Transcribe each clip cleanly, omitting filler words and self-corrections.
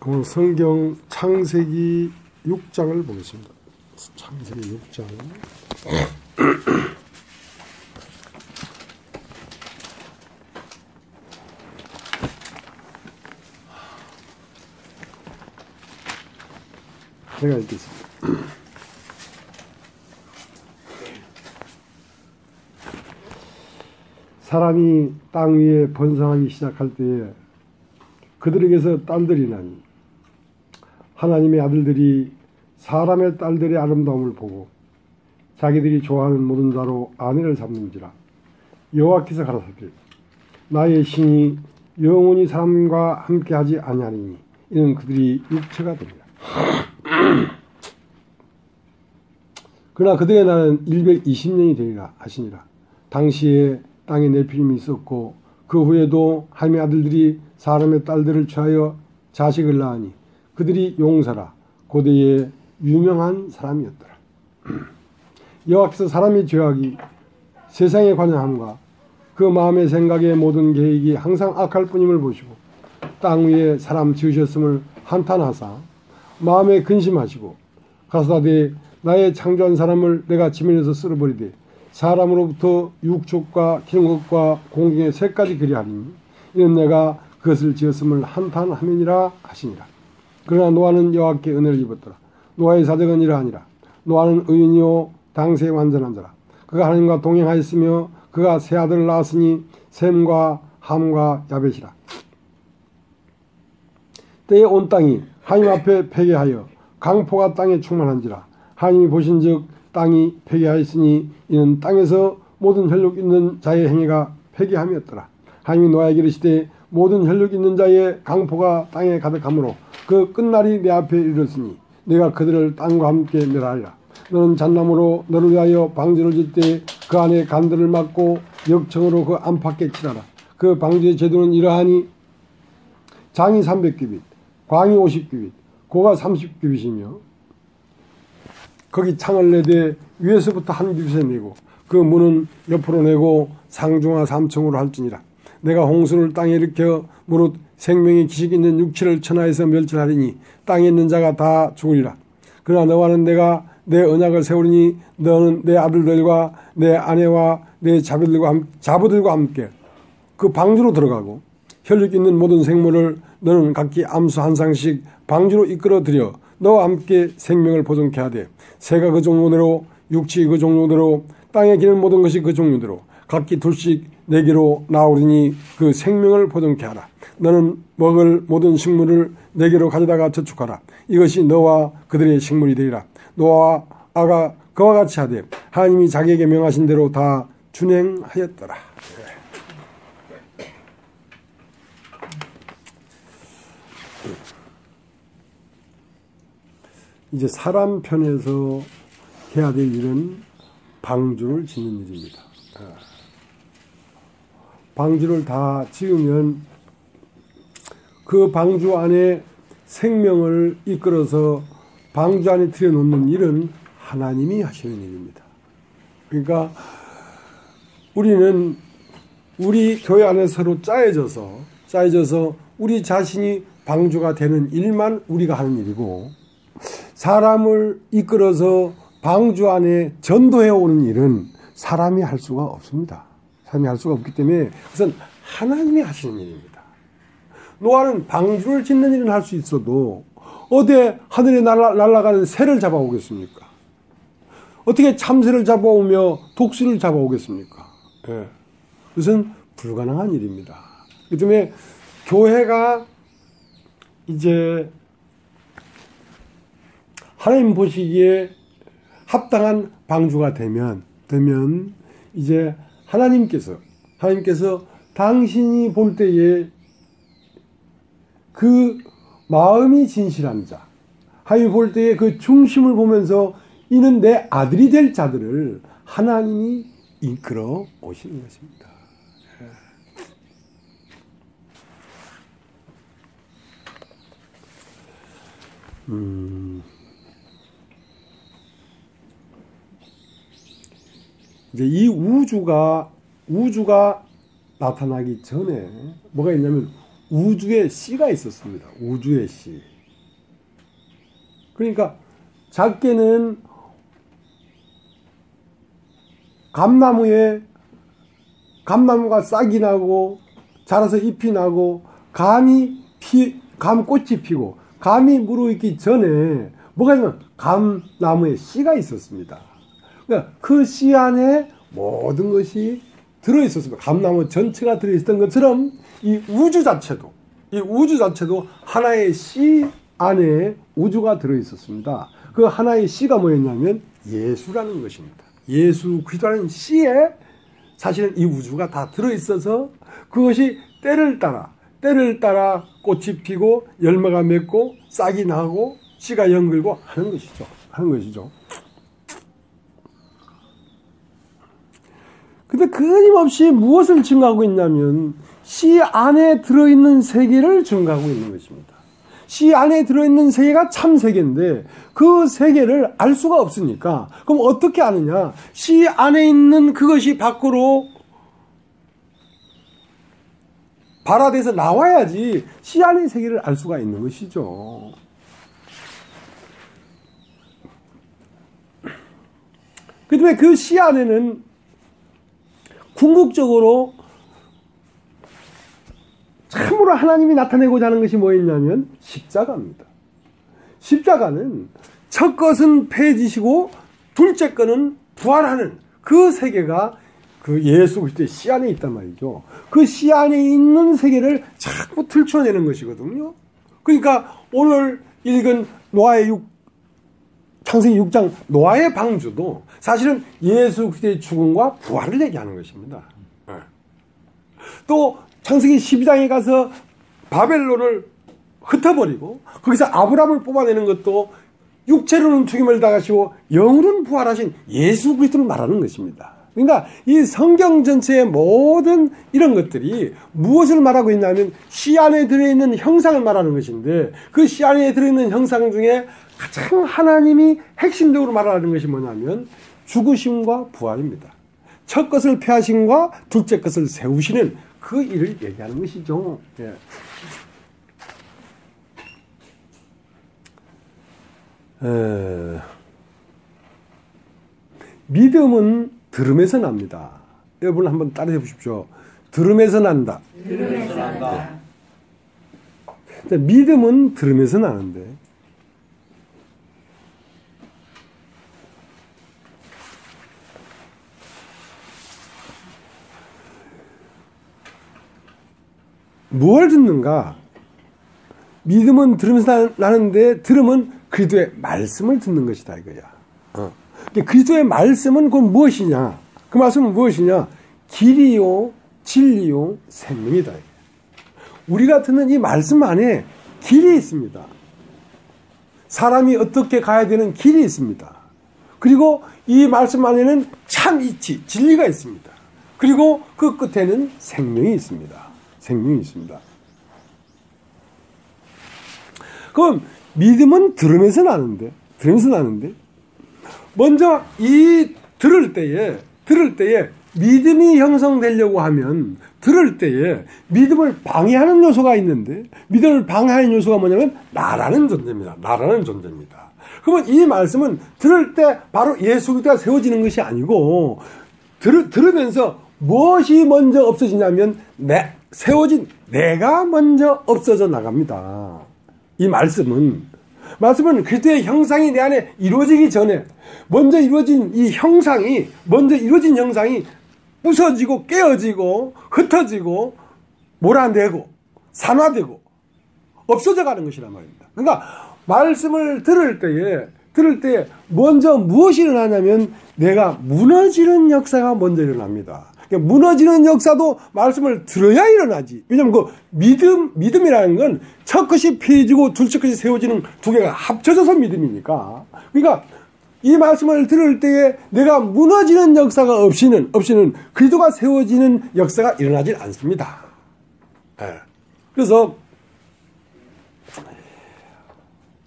오늘 성경 창세기 6장을 보겠습니다. 창세기 6장. 제가 읽겠습니다. 사람이 땅 위에 번성하기 시작할 때에 그들에게서 딸들이 나니 하나님의 아들들이 사람의 딸들의 아름다움을 보고 자기들이 좋아하는 모든 자로 아내를 잡는지라. 여호와께서 가라사대 나의 신이 영원히 사람과 함께하지 아니하리니 이는 그들이 육체가 됩니다. 그러나 그들의 날은 120년이 되리라 하시니라. 당시에 땅에 네피림이 있었고 그 후에도 하나님의 아들들이 사람의 딸들을 취하여 자식을 낳으니 그들이 용사라 고대의 유명한 사람이었더라. 여호와께서 사람이 죄악이 세상에 관여함과 그 마음의 생각의 모든 계획이 항상 악할 뿐임을 보시고 땅 위에 사람 지으셨음을 한탄하사 마음에 근심하시고 가라사대 나의 창조한 사람을 내가 지면에서 쓸어버리되 사람으로부터 육축과 기는 것과 공중의 새까지 그리하리니 이는 내가 그것을 지었음을 한탄하면이라 하시니라. 그러나 노아는 여호와께 은혜를 입었더라. 노아의 사적은 이러하니라. 노아는 의인이요 당세에 완전한 자라. 그가 하나님과 동행하였으며 그가 세 아들을 낳았으니 셈과 함과 야벳이라. 때에 온 땅이 하나님 앞에 폐개하여 강포가 땅에 충만한지라. 하나님이 보신즉 땅이 폐개하였으니 이는 땅에서 모든 혈육 있는 자의 행위가 폐개함이었더라. 하나님이 노아에게 이르시되 모든 혈육 있는 자의 강포가 땅에 가득하므로 그 끝날이 내 앞에 이르렀으니 내가 그들을 땅과 함께 멸하리라. 너는 잣나무로 너를 위하여 방주를 짓되 그 안에 간들을 막고 역청으로 그 안팎에 칠하라. 그 방주의 제도는 이러하니 장이 300규빗, 광이 50규빗, 고가 30규빗이며 거기 창을 내되 위에서부터 한 규빗에 내고 그 문은 옆으로 내고 상중하 3층으로 할지니라. 내가 홍수를 땅에 일으켜 무릇 생명의 기식 있는 육체를 천하에서 멸절하리니 땅에 있는 자가 다 죽으리라. 그러나 너와는 내가 내 언약을 세우리니 너는 내 아들들과 내 아내와 내 자부들과 함께 그 방주로 들어가고 혈육 있는 모든 생물을 너는 각기 암수 한 쌍씩 방주로 이끌어 들여 너와 함께 생명을 보존케 하되 새가 그 종류대로 육치 그 종류대로 땅에 기는 모든 것이 그 종류대로 각기 둘씩 내게로 나오리니 그 생명을 보존케 하라. 너는 먹을 모든 식물을 내게로 가져다가 저축하라. 이것이 너와 그들의 식물이 되리라. 노아가 그와 같이 하되 하나님이 자기에게 명하신 대로 다 준행하였더라. 이제 사람 편에서 해야 될 일은 방주를 짓는 일입니다. 방주를 다 지으면 그 방주 안에 생명을 이끌어서 방주 안에 들여놓는 일은 하나님이 하시는 일입니다. 그러니까 우리는 우리 교회 안에 서로 짜여져서 우리 자신이 방주가 되는 일만 우리가 하는 일이고 사람을 이끌어서 방주 안에 전도해 오는 일은 사람이 할 수가 없습니다. 사람이 할 수가 없기 때문에 그것은 하나님이 하시는 일입니다. 노아는 방주를 짓는 일은 할 수 있어도 어디 하늘에 날아가는 새를 잡아오겠습니까? 어떻게 참새를 잡아오며 독수리를 잡아오겠습니까? 예. 그것은 불가능한 일입니다. 그 때문에 교회가 이제 하나님 보시기에 합당한 방주가 되면 이제 하나님께서 당신이 볼 때에 그 마음이 진실한 자, 하나님이 볼 때에 그 중심을 보면서 이는 내 아들이 될 자들을 하나님이 이끌어 오시는 것입니다. 이제 이 우주가 나타나기 전에 뭐가 있냐면 우주의 씨가 있었습니다. 우주의 씨. 그러니까 작게는 감나무가 싹이 나고 자라서 잎이 나고 감꽃이 피고 감이 무르익기 전에 뭐가 있냐면 감나무에 씨가 있었습니다. 그러니까 그 씨 안에 모든 것이 들어있었습니다. 감나무 전체가 들어있었던 것처럼 이 우주 자체도 하나의 씨 안에 우주가 들어있었습니다. 그 하나의 씨가 뭐였냐면 예수라는 것입니다. 예수 그리스도라는 씨에 사실은 이 우주가 다 들어있어서 그것이 때를 따라 꽃이 피고 열매가 맺고 싹이 나고 씨가 연글고 하는 것이죠. 근데 끊임없이 무엇을 증가하고 있냐면 씨 안에 들어있는 세계를 증가하고 있는 것입니다. 씨 안에 들어있는 세계가 참 세계인데 그 세계를 알 수가 없으니까 그럼 어떻게 아느냐? 씨 안에 있는 그것이 밖으로 발화돼서 나와야지 씨 안의 세계를 알 수가 있는 것이죠. 그다음에 그 씨 안에는 궁극적으로 참으로 하나님이 나타내고자 하는 것이 뭐였냐면 십자가입니다. 십자가는 첫 것은 폐지시고 둘째 것은 부활하는 그 세계가 그 예수 그리스도의 씨 안에 있단 말이죠. 그 씨 안에 있는 세계를 자꾸 들춰내는 것이거든요. 그러니까 오늘 읽은 창세기 6장 노아의 방주도 사실은 예수 그리스도의 죽음과 부활을 얘기하는 것입니다. 또 창세기 12장에 가서 바벨론을 흩어버리고 거기서 아브라함을 뽑아내는 것도 육체로는 죽임을 당하시고 영으로는 부활하신 예수 그리스도를 말하는 것입니다. 그러니까 이 성경 전체의 모든 이런 것들이 무엇을 말하고 있냐면 씨 안에 들어있는 형상을 말하는 것인데 그 씨 안에 들어있는 형상 중에 가장 하나님이 핵심적으로 말하는 것이 뭐냐면 죽으심과 부활입니다. 첫 것을 폐하심과 둘째 것을 세우시는 그 일을 얘기하는 것이죠. 예. 믿음은 들음에서 납니다. 여러분 한번 따라해 보십시오. 들음에서 난다. 들음에서 난다. 네. 믿음은 들음에서 나는데 무엇을 듣는가? 믿음은 들으면서 나는데 들음은 그리스도의 말씀을 듣는 것이다 이거야. 그리스도의 말씀은 곧 무엇이냐? 그 말씀은 무엇이냐? 길이요, 진리요, 생명이다. 우리가 듣는 이 말씀 안에 길이 있습니다. 사람이 어떻게 가야 되는 길이 있습니다. 그리고 이 말씀 안에는 참 이치, 진리가 있습니다. 그리고 그 끝에는 생명이 있습니다. 생명이 있습니다. 그럼 믿음은 들으면서 나는데 먼저 이 들을 때에 믿음이 형성되려고 하면 들을 때에 믿음을 방해하는 요소가 있는데 믿음을 방해하는 요소가 뭐냐면 나라는 존재입니다. 그러면 이 말씀은 들을 때 바로 예수 그리스도가 세워지는 것이 아니고 들으면서 무엇이 먼저 없어지냐면 세워진 내가 먼저 없어져 나갑니다. 이 말씀은 그리스도의 형상이 내 안에 이루어지기 전에 먼저 이루어진 형상이 부서지고 깨어지고 흩어지고 몰아내고 산화되고 없어져 가는 것이란 말입니다. 그러니까 말씀을 들을 때에 먼저 무엇이 일어나냐면 내가 무너지는 역사가 먼저 일어납니다. 무너지는 역사도 말씀을 들어야 일어나지. 왜냐하면 그 믿음이라는 건 첫 것이 폐해지고 둘째 것이 세워지는 두 개가 합쳐져서 믿음이니까. 그러니까 이 말씀을 들을 때에 내가 무너지는 역사가 없이는 그리스도가 세워지는 역사가 일어나질 않습니다. 네. 그래서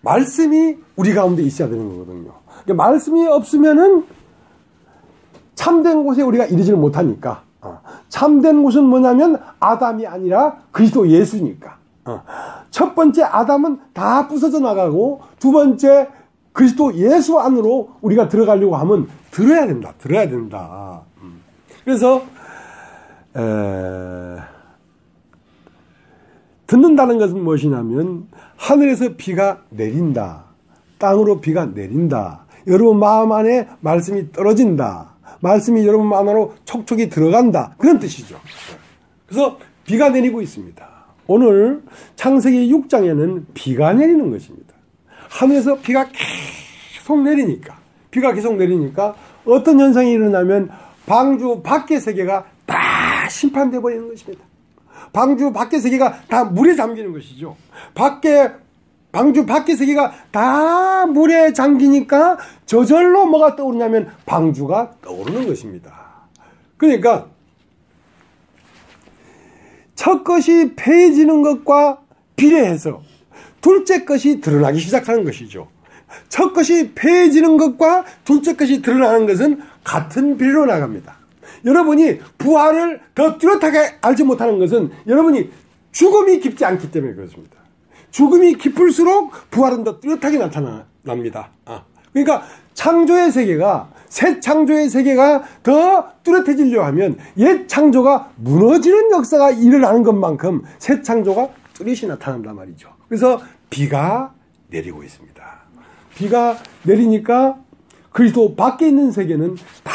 말씀이 우리 가운데 있어야 되는 거거든요. 그러니까 말씀이 없으면은 참된 곳에 우리가 이르지를 못하니까. 참된 곳은 뭐냐면 아담이 아니라 그리스도 예수니까. 첫 번째 아담은 다 부서져 나가고 두 번째 그리스도 예수 안으로 우리가 들어가려고 하면 들어야 된다. 그래서 듣는다는 것은 무엇이냐면 하늘에서 비가 내린다. 땅으로 비가 내린다. 여러분 마음 안에 말씀이 떨어진다. 말씀이 여러분 마음 안으로 촉촉이 들어간다. 그런 뜻이죠. 그래서 비가 내리고 있습니다. 오늘 창세기 6장에는 비가 내리는 것입니다. 하늘에서 비가 계속 내리니까 어떤 현상이 일어나면 방주 밖의 세계가 다 심판되어 버리는 것입니다. 방주 밖의 세계가 다 물에 잠기는 것이죠. 방주 밖의 세계가 다 물에 잠기니까 저절로 뭐가 떠오르냐면 방주가 떠오르는 것입니다. 그러니까 첫 것이 폐해지는 것과 비례해서 둘째 것이 드러나기 시작하는 것이죠. 첫 것이 폐해지는 것과 둘째 것이 드러나는 것은 같은 비례로 나갑니다. 여러분이 부활을 더 뚜렷하게 알지 못하는 것은 여러분이 죽음이 깊지 않기 때문에 그렇습니다. 죽음이 깊을수록 부활은 더 뚜렷하게 나타납니다. 그러니까 창조의 세계가 새 창조의 세계가 더 뚜렷해지려 하면 옛 창조가 무너지는 역사가 일어나는 것만큼 새 창조가 뚜렷이 나타난단 말이죠. 그래서 비가 내리고 있습니다. 비가 내리니까 그리스도 밖에 있는 세계는 다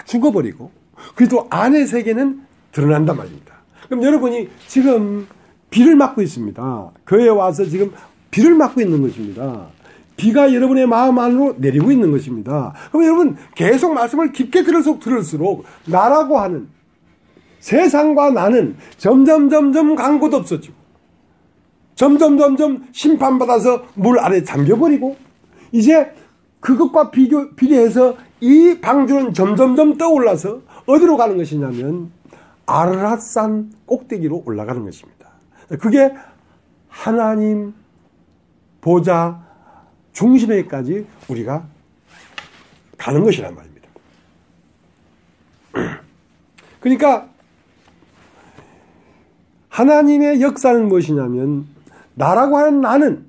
죽어버리고 그리스도 안의 세계는 드러난단 말입니다. 그럼 여러분이 지금 비를 맞고 있습니다. 교회에 와서 지금 비를 맞고 있는 것입니다. 비가 여러분의 마음 안으로 내리고 있는 것입니다. 그럼 여러분 계속 말씀을 깊게 들을수록 나라고 하는 세상과 나는 점점 강고도 없어지고 점점 심판받아서 물 아래 잠겨버리고 이제 그것과 비례해서 이 방주는 점점 떠올라서 어디로 가는 것이냐면 아르랏산 꼭대기로 올라가는 것입니다. 그게 하나님 보좌 중심에까지 우리가 가는 것이란 말입니다. 그러니까 하나님의 역사는 무엇이냐면 나라고 하는 나는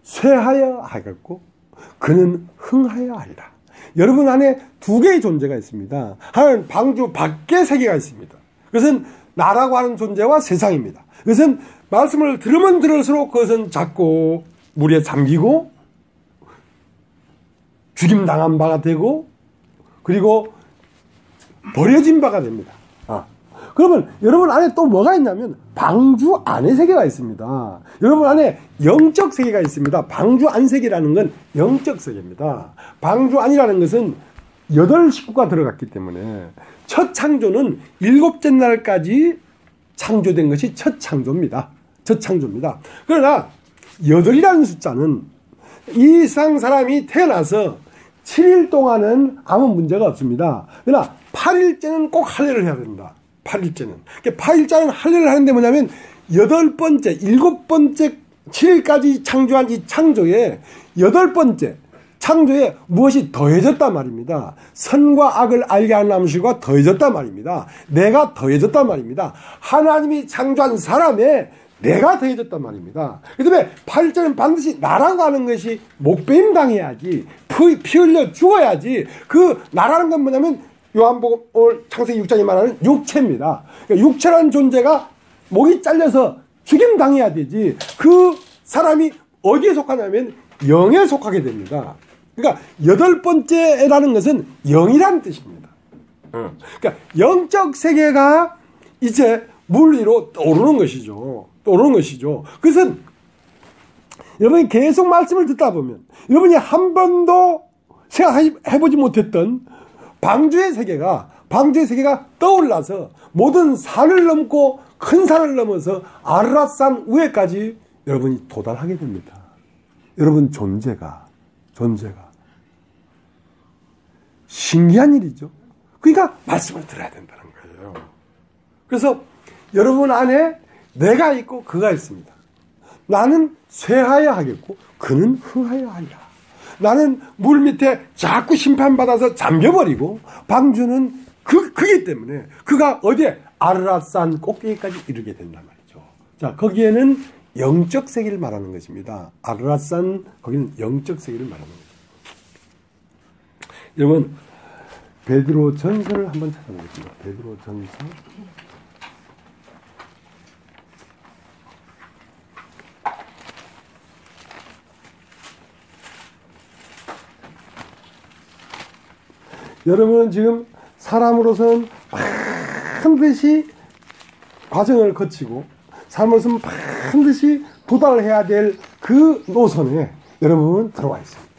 쇠하여 하겠고 그는 흥하여 하리라. 여러분 안에 두 개의 존재가 있습니다. 하나는 방주 밖의 세계가 있습니다. 그것은 나라고 하는 존재와 세상입니다. 그것은 말씀을 들으면 들을수록 그것은 자꾸 물에 잠기고 죽임당한 바가 되고 그리고 버려진 바가 됩니다. 그러면 여러분 안에 또 뭐가 있냐면 방주 안의 세계가 있습니다. 여러분 안에 영적 세계가 있습니다. 방주 안 세계라는 건 영적 세계입니다. 방주 안이라는 것은 8식구가 들어갔기 때문에 첫 창조는 7째 날까지 창조된 것이 첫 창조입니다. 그러나 8이라는 숫자는 이 세상 사람이 태어나서 7일 동안은 아무 문제가 없습니다. 그러나 8일째는 꼭 할례를 해야 된다. 8일째는. 8일째는 할례를 하는데 뭐냐면 8번째, 7번째, 7일까지 창조한 이 창조에 8번째 창조에 무엇이 더해졌단 말입니다. 선과 악을 알게 하는 나무실과 더해졌단 말입니다. 내가 더해졌단 말입니다. 하나님이 창조한 사람에 내가 더해졌단 말입니다. 그 다음에 8일째는 반드시 나라고 하는 것이 목배임 당해야지, 피 흘려 죽어야지. 그 나라는 건 뭐냐면 요한복음 오늘 창세기 6장이 말하는 육체입니다. 그러니까 육체라는 존재가 목이 잘려서 죽임 당해야 되지. 그 사람이 어디에 속하냐면 영에 속하게 됩니다. 그러니까 8번째라는 것은 영이라는 뜻입니다. 그러니까 영적 세계가 이제 물 위로 떠오르는 것이죠. 그것은 여러분이 계속 말씀을 듣다 보면 여러분이 한 번도 생각해보지 못했던 방주의 세계가 떠올라서 모든 산을 넘고 큰 산을 넘어서 아르랏산 위에까지 여러분이 도달하게 됩니다. 여러분 존재가 신기한 일이죠. 그러니까 말씀을 들어야 된다는 거예요. 그래서 여러분 안에 내가 있고 그가 있습니다. 나는 쇠하여 하겠고 그는 흥하여 하리라. 나는 물 밑에 자꾸 심판받아서 잠겨버리고 방주는 그기 때문에 그가 어디에 아르랏산 꼭대기까지 이르게 된단 말이죠. 자, 거기에는 영적 세계를 말하는 것입니다. 아르랏산 거기는 영적 세계를 말하는 거죠. 여러분 베드로 전서를 한번 찾아보겠습니다. 베드로 전서 여러분은 지금 사람으로서는 반드시 과정을 거치고 사람으로서는 반드시 도달해야 될 그 노선에 여러분은 들어와 있습니다.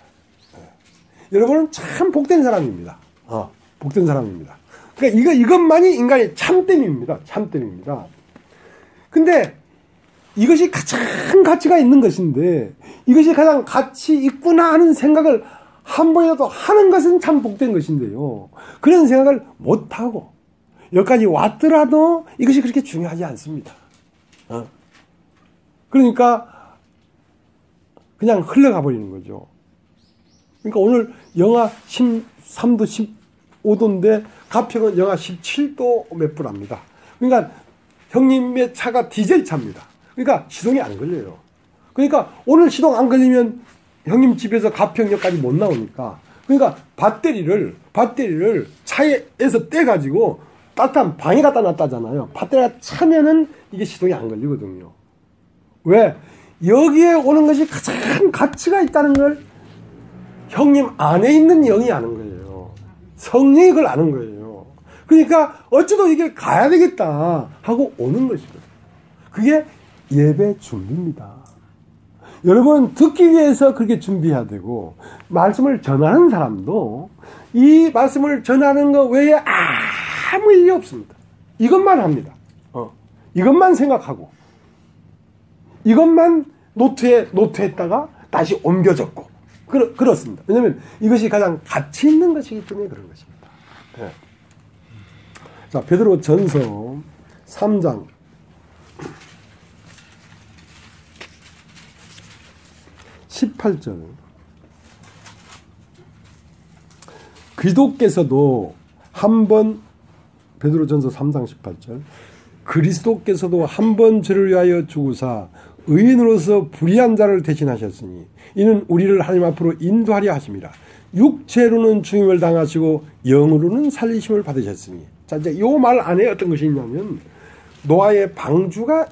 여러분은 참 복된 사람입니다. 복된 사람입니다. 그러니까 이것만이 인간의 참됨입니다. 참됨입니다. 근데 이것이 가장 가치가 있는 것인데 이것이 가장 가치 있구나 하는 생각을 한 번이라도 하는 것은 참 복된 것인데요. 그런 생각을 못하고 여기까지 왔더라도 이것이 그렇게 중요하지 않습니다. 그러니까 그냥 흘러가 버리는 거죠. 그러니까 오늘 영하 13도 15도인데 가평은 영하 17도 몇 분합니다. 그러니까 형님의 차가 디젤 차입니다. 그러니까 시동이 안 걸려요. 그러니까 오늘 시동 안 걸리면 형님 집에서 가평역까지 못 나오니까 그러니까 배터리를 차에서 떼가지고 따뜻한 방에 갖다 놨다잖아요. 배터리가 차면은 이게 시동이 안 걸리거든요. 왜? 여기에 오는 것이 가장 가치가 있다는 걸 형님 안에 있는 영이 아는 거예요. 성령이 그걸 아는 거예요. 그러니까 어쩌도 이길 가야 되겠다 하고 오는 것이거든요. 그게 예배 준비입니다. 여러분 듣기 위해서 그렇게 준비해야 되고 말씀을 전하는 사람도 이 말씀을 전하는 것 외에 아무 일이 없습니다. 이것만 합니다. 이것만 생각하고 이것만 노트했다가 다시 옮겨 적고 그렇습니다. 왜냐하면 이것이 가장 가치 있는 것이기 때문에 그런 것입니다. 네. 자, 베드로 전서 3장 18절 그리스도께서도 한번 베드로전서 3장 18절 그리스도께서도 한 번 저를 위하여 죽으사 의인으로서 불의한 자를 대신하셨으니 이는 우리를 하나님 앞으로 인도하려 하심이라. 육체로는 죽임을 당하시고 영으로는 살리심을 받으셨으니. 자, 이제 이 말 안에 어떤 것이 있냐면 노아의 방주가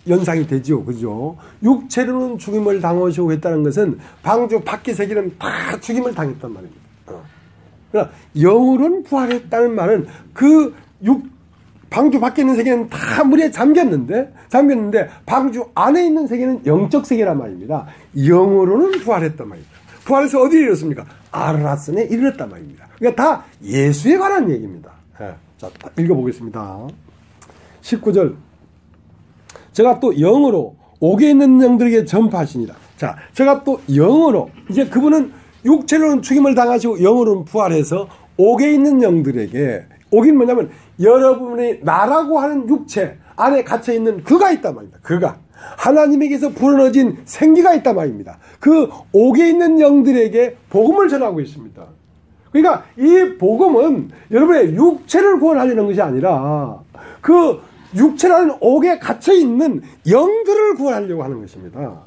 연상이 되죠. 그죠? 육체로는 죽임을 당하시고 했다는 것은 방주 밖의 세계는 다 죽임을 당했단 말입니다. 그러나 영으로는 부활했다는 말은 방주 밖에 있는 세계는 다 물에 잠겼는데 방주 안에 있는 세계는 영적 세계란 말입니다. 영으로는 부활했단 말입니다. 부활해서 어디에 이르렀습니까? 아르랏산에 이르렀단 말입니다. 그러니까 다 예수에 관한 얘기입니다. 자, 읽어보겠습니다. 19절 제가 또 영으로 옥에 있는 영들에게 전파하시니라. 자, 제가 또 영으로 이제 그분은 육체로는 죽임을 당하시고 영으로는 부활해서 옥에 있는 영들에게 옥인 뭐냐면 여러분의 나라고 하는 육체 안에 갇혀있는 그가 있단 말입니다. 그가 하나님에게서 불어넣어진 생기가 있단 말입니다. 그 옥에 있는 영들에게 복음을 전하고 있습니다. 그러니까 이 복음은 여러분의 육체를 구원하려는 것이 아니라 그 육체라는 옥에 갇혀있는 영들을 구원하려고 하는 것입니다.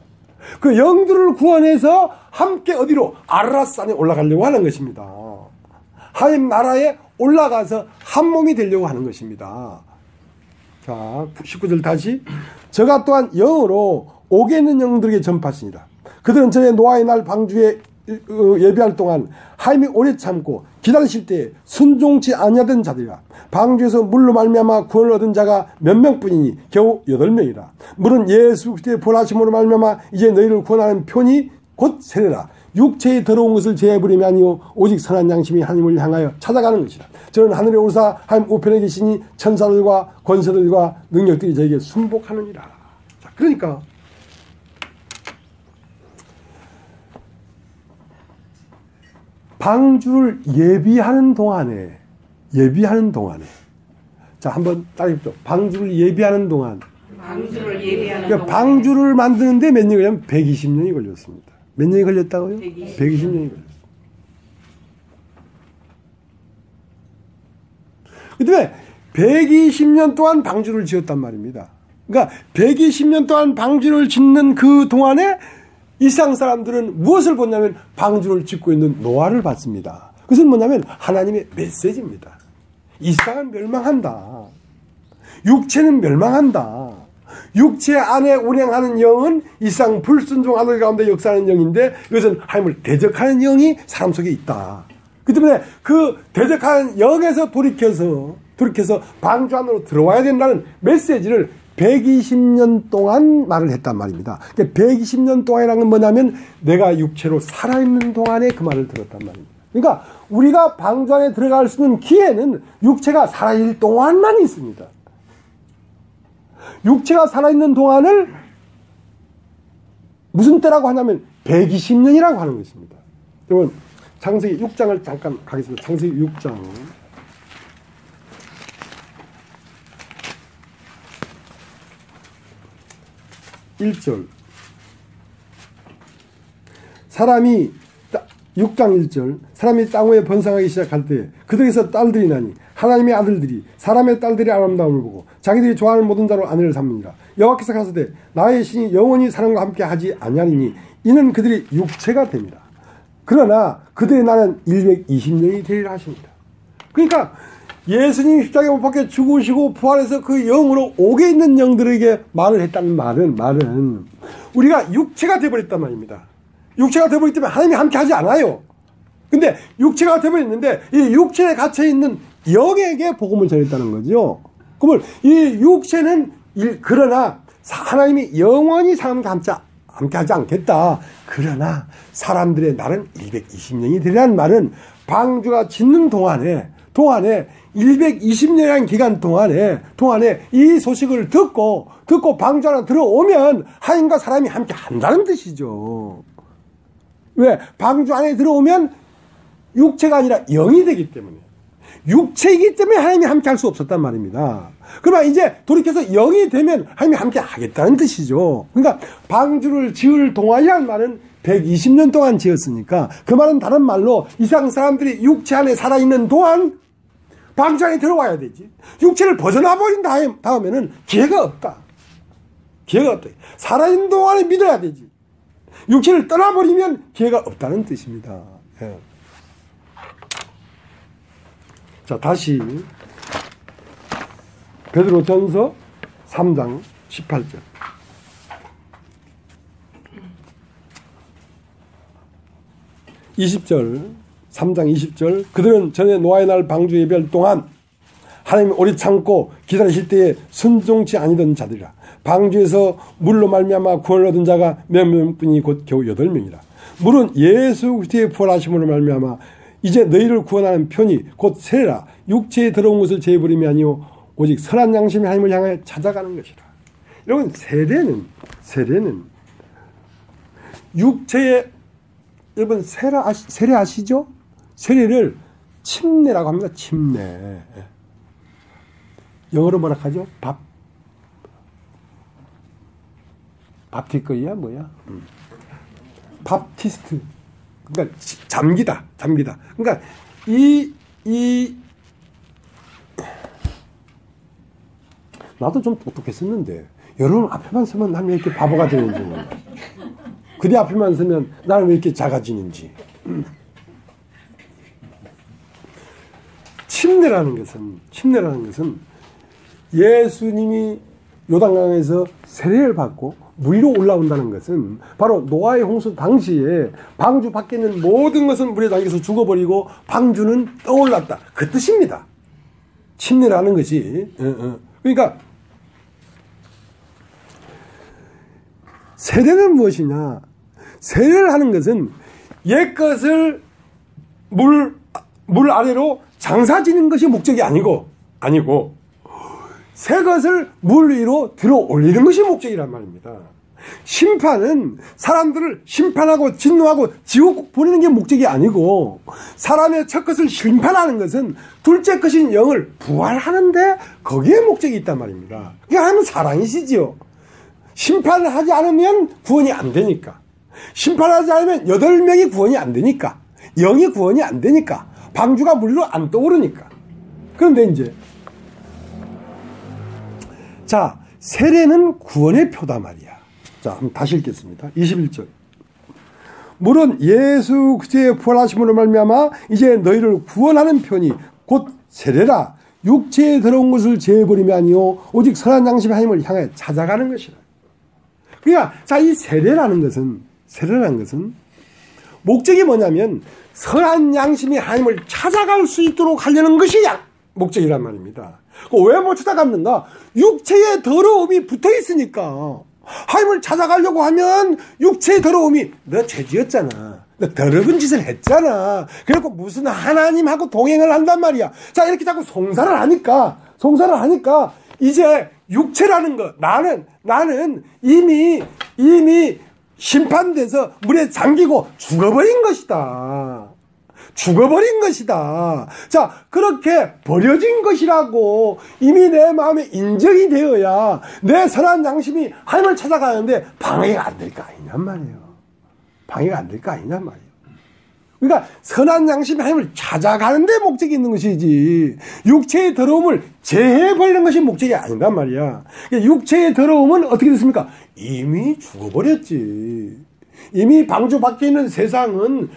그 영들을 구원해서 함께 어디로? 아르랏산에 올라가려고 하는 것입니다. 하나님 나라에 올라가서 한 몸이 되려고 하는 것입니다. 자, 19절 다시. 저가 또한 영으로 옥에 있는 영들에게 전파하시니라. 그들은 전에 노아의 날 방주에 예비할 동안 하나님이 오래 참고 기다리실 때 순종치 아니하던 자들이라. 방주에서 물로 말미암아 구원을 얻은 자가 몇 명뿐이니 겨우 8명이라. 물은 예수 그리스도의 보라심으로 말미암아 이제 너희를 구원하는 편이 곧 세례라. 육체의 더러운 것을 제해버림이 아니오 오직 선한 양심이 하나님을 향하여 찾아가는 것이라. 저는 하늘에 오사 하나님 우편에 계시니 천사들과 권세들과 능력들이 저에게 순복하느니라. 자, 그러니까 방주를 예비하는 동안에 자, 한번 따라해보죠. 방주를 예비하는 동안 그러니까 방주를 만드는데 몇 년이 걸리냐면 120년이 걸렸습니다. 몇 년이 걸렸다고요? 120년이 걸렸어요. 그 다음에 120년 동안 방주를 지었단 말입니다. 그러니까 120년 동안 방주를 짓는 그 동안에 이스라엘 사람들은 무엇을 보냐면 방주를 짓고 있는 노아를 봤습니다. 그것은 뭐냐면 하나님의 메시지입니다. 이스라엘은 멸망한다. 육체는 멸망한다. 육체 안에 운행하는 영은 이상 불순종 아들 가운데 역사하는 영인데 이것은 하나님을 대적하는 영이 사람 속에 있다. 그 때문에 그 대적하는 영에서 돌이켜서 방주 안으로 들어와야 된다는 메시지를 120년 동안 말을 했단 말입니다. 그러니까 120년 동안이라는 건 뭐냐면 내가 육체로 살아있는 동안에 그 말을 들었단 말입니다. 그러니까 우리가 방주 안에 들어갈 수 있는 기회는 육체가 살아있는 동안만 있습니다. 육체가 살아있는 동안을 무슨 때라고 하냐면 120년이라고 하는 것입니다. 여러분 창세기 6장을 잠깐 가겠습니다. 창세기 6장 1절 사람이 6장 1절 사람이 땅 위에 번성하기 시작할 때 그들에게서 딸들이 나니 하나님의 아들들이 사람의 딸들의 아름다움을 보고 자기들이 좋아하는 모든 자로 아내를 삼느니라. 여호와께서 가라사대 나의 신이 영원히 사람과 함께 하지 아니하리니 이는 그들이 육체가 됩니다. 그러나 그들의 날은 120년이 되리라 하십니다. 그러니까 예수님이 십자가에 못 박혀 죽으시고 부활해서 그 영으로 옥에 있는 영들에게 말을 했다는 말은 우리가 육체가 되어버렸단 말입니다. 육체가 되어버리기 때문에 하나님이 함께 하지 않아요. 근데 육체가 되어버렸는데 이 육체에 갇혀있는 영에게 복음을 전했다는 거죠. 그러면 이 육체는 그러나 하나님이 영원히 사람과 함께 하지 않겠다. 그러나 사람들의 날은 220년이 되라는 말은 방주가 짓는 동안에 220년이라는 기간 동안에 이 소식을 듣고 방주 안에 들어오면 하나님과 사람이 함께 한다는 뜻이죠. 왜? 방주 안에 들어오면 육체가 아니라 영이 되기 때문에 육체이기 때문에 하나님이 함께 할 수 없었단 말입니다. 그러면 이제 돌이켜서 영이 되면 하나님이 함께 하겠다는 뜻이죠. 그러니까 방주를 지을 동안이라는 말은 120년 동안 지었으니까 그 말은 다른 말로 이상 사람들이 육체 안에 살아있는 동안 방주 안에 들어와야 되지. 육체를 벗어나버린 다음에는 기회가 없다. 살아있는 동안에 믿어야 되지. 육체를 떠나버리면 기회가 없다는 뜻입니다. 예. 자, 다시 베드로전서 3장 18절 20절 3장 20절 그들은 전에 노아의 날 방주 예배할 동안 하나님이 오래 참고 기다리실 때에 순종치 아니던 자들이라. 방주에서 물로 말미암아 구원을 얻은 자가 몇 명뿐이 곧 겨우 8명이라. 물은 예수 그리스도의 부활하심으로 말미암아 이제 너희를 구원하는 편이 곧 세례라. 육체에 들어온 것을 제버림이 아니요 오직 선한 양심의 하나님을 향하여 찾아가는 것이라. 여러분 세례는 육체에 여러분 세례 아시죠? 세례를 침례라고 합니다. 침례. 영어로 뭐라 하죠? 밥티거리야 뭐야? 밥티스트. 그러니까 잠기다. 그러니까 나도 좀 똑똑했었는데 여러분 앞에만 서면 나는 왜 이렇게 바보가 되는지 몰라. 그대 앞에만 서면 나는 왜 이렇게 작아지는지. 침례라는 것은 예수님이 요단강에서 세례를 받고 물 위로 올라온다는 것은 바로 노아의 홍수 당시에 방주 밖에 있는 모든 것은 물에 잠겨서 죽어버리고 방주는 떠올랐다. 그 뜻입니다. 침례라는 것이. 그러니까 세례는 무엇이냐? 세례를 하는 것은 옛것을 물 아래로 장사지는 것이 목적이 아니고 새 것을 물 위로 들어 올리는 것이 목적이란 말입니다. 심판은 사람들을 심판하고 진노하고 지옥 보내는 게 목적이 아니고 사람의 첫 것을 심판하는 것은 둘째 것인 영을 부활하는데 거기에 목적이 있단 말입니다. 그게 하나님은 사랑이시지요. 심판을 하지 않으면 구원이 안 되니까. 심판하지 않으면 8명이 구원이 안 되니까. 영이 구원이 안 되니까. 방주가 물 위로 안 떠오르니까. 그런데 이제 자, 세례는 구원의 표다 말이야. 자, 한번 다시 읽겠습니다. 21절. 물은 예수 그리스도의 부활하심으로 말미암아 이제 너희를 구원하는 편이 곧 세례라. 육체에 들어온 것을 제해버림이 아니요 오직 선한 양심의 하나님을 향해 찾아가는 것이라. 그러니까 자, 이 세례라는 것은 목적이 뭐냐면 선한 양심이 하나님을 찾아갈 수 있도록 하려는 것이 목적이란 말입니다. 왜 못 찾아갔는가? 육체의 더러움이 붙어 있으니까. 하나님을 찾아가려고 하면 육체의 더러움이 너 죄지었잖아. 너 더러운 짓을 했잖아. 그래갖고 무슨 하나님하고 동행을 한단 말이야. 자, 이렇게 자꾸 송사를 하니까 이제 육체라는 거, 나는 이미 심판돼서 물에 잠기고 죽어버린 것이다. 자, 그렇게 버려진 것이라고 이미 내 마음에 인정이 되어야 내 선한 양심이 하나님을 찾아가는데 방해가 안 될 거 아니냔 말이에요. 그러니까 선한 양심이 하나님을 찾아가는데 목적이 있는 것이지 육체의 더러움을 제해버리는 것이 목적이 아닌단 말이야. 육체의 더러움은 어떻게 됐습니까? 이미 죽어버렸지. 이미 방주 밖에 있는 세상은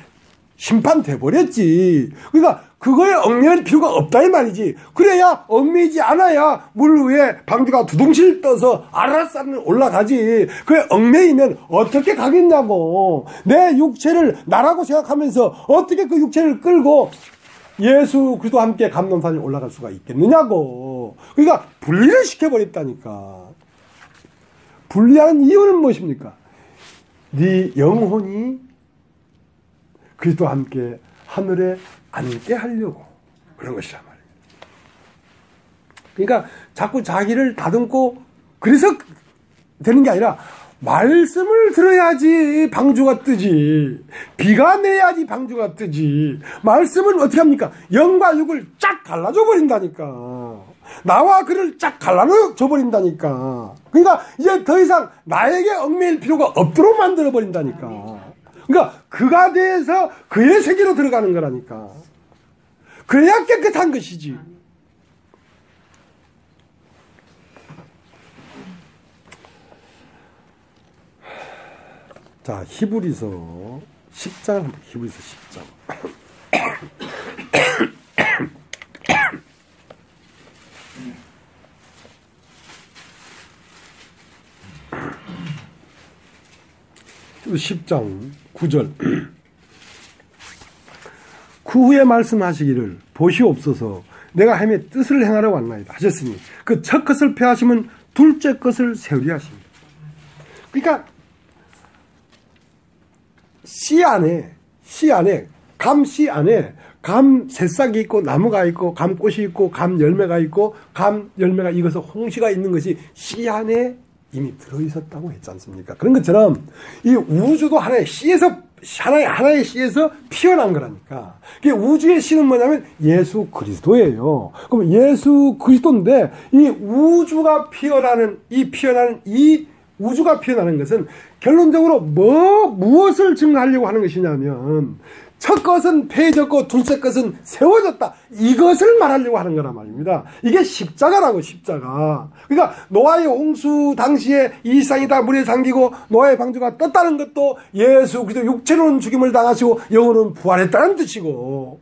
심판돼 버렸지. 그러니까 그거에 얽매일 필요가 없다 이 말이지. 그래야 얽매이지 않아야 물 위에 방주가 두둥실 떠서 아라산을 올라가지. 그래 얽매이면 어떻게 가겠냐고. 내 육체를 나라고 생각하면서 어떻게 그 육체를 끌고 예수 그리스도와 함께 감람산에 올라갈 수가 있겠느냐고. 그러니까 분리를 시켜버렸다니까. 분리하는 이유는 무엇입니까? 네 영혼이 그리스도와 함께 하늘에 앉게 하려고 그런 것이란 말이에요. 그러니까 자꾸 자기를 다듬고 그래서 되는 게 아니라 말씀을 들어야지 방주가 뜨지. 비가 내야지 방주가 뜨지. 말씀은 어떻게 합니까? 영과 육을 쫙 갈라줘 버린다니까. 나와 그를 쫙 갈라줘 버린다니까. 그러니까 이제 더 이상 나에게 얽매일 필요가 없도록 만들어 버린다니까. 그러니까 그가 돼서 그의 세계로 들어가는 거라니까. 그래야 깨끗한 것이지. 자, 히브리서 10장, 히브리서 10장. 히브리 10장 9절. 그 후에 말씀하시기를 보시옵소서 내가 하나님의 뜻을 행하러 왔나이다 하셨으니 그 첫 것을 폐하시면 둘째 것을 세우리 하십니다. 그러니까 씨 안에 감 새싹이 있고 나무가 있고 감꽃이 있고 감 열매가 있고 감 열매가 익어서 홍시가 있는 것이 씨 안에 이미 들어있었다고 했지 않습니까? 그런 것처럼 이 우주도 하나의 씨에서 피어난 거라니까. 그게 우주의 씨는 뭐냐면 예수 그리스도예요. 그럼 예수 그리스도인데 이 우주가 피어나는 이 우주가 피어나는 것은 결론적으로 무엇을 증거하려고 하는 것이냐면 첫 것은 폐해졌고 둘째 것은 세워졌다. 이것을 말하려고 하는 거란 말입니다. 이게 십자가라고, 십자가. 그러니까 노아의 홍수 당시에 이 세상이 다 물에 잠기고 노아의 방주가 떴다는 것도 예수 그리스도 육체로는 죽임을 당하시고 영으로는 부활했다는 뜻이고,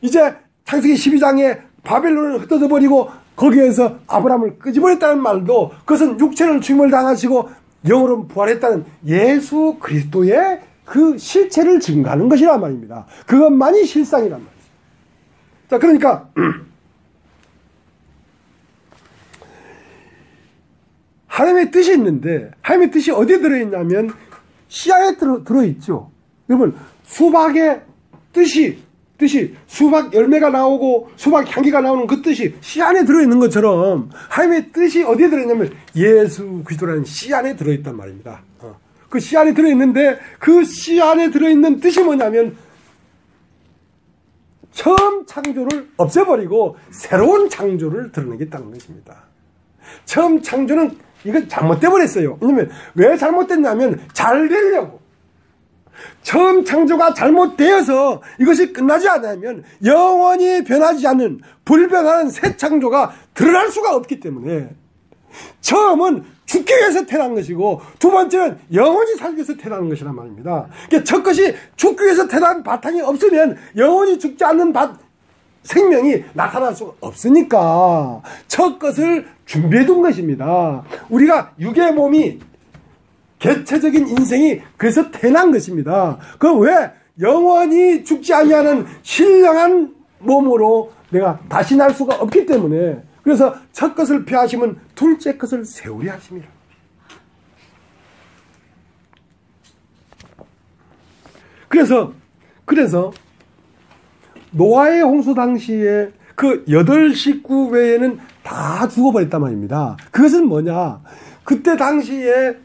이제 창세기 12장에 바벨론을 흩어져 버리고 거기에서 아브라함을 끄집어냈다는 말도 그것은 육체는 죽임을 당하시고 영으로는 부활했다는 예수 그리스도의 그 실체를 증거하는 것이란 말입니다. 그것만이 실상이란 말이죠. 자, 그러니까 하나님의 뜻이 있는데 하나님의 뜻이 어디에 들어있냐면 씨 안에 들어있죠. 여러분, 수박의 뜻이 수박 열매가 나오고 수박 향기가 나오는 그 뜻이 씨 안에 들어있는 것처럼 하나님의 뜻이 어디에 들어있냐면 예수 그리스도라는 씨 안에 들어있단 말입니다. 그 씨 안에 들어있는데 그 씨 안에 들어있는 뜻이 뭐냐면 처음 창조를 없애버리고 새로운 창조를 드러내겠다는 것입니다. 처음 창조는 이건 잘못돼 버렸어요. 왜냐면 왜 잘못됐냐면 잘 되려고. 처음 창조가 잘못되어서 이것이 끝나지 않으면 영원히 변하지 않는 불변하는 새 창조가 드러날 수가 없기 때문에 처음은 죽기 위해서 태어난 것이고 두 번째는 영원히 살기 위해서 태어나는 것이란 말입니다. 그러니까 첫 것이 죽기 위해서 태어난 바탕이 없으면 영원히 죽지 않는 생명이 나타날 수가 없으니까 첫 것을 준비해 둔 것입니다. 우리가 육의 몸이 개체적인 인생이 그래서 태어난 것입니다. 그럼 왜 영원히 죽지 아니하는 신령한 몸으로 내가 다시 날 수가 없기 때문에 그래서 첫 것을 피하시면 둘째 것을 세우려 하십니다. 그래서 노아의 홍수 당시에 그 8식구 외에는 다 죽어버렸단 말입니다. 그것은 뭐냐? 그때 당시에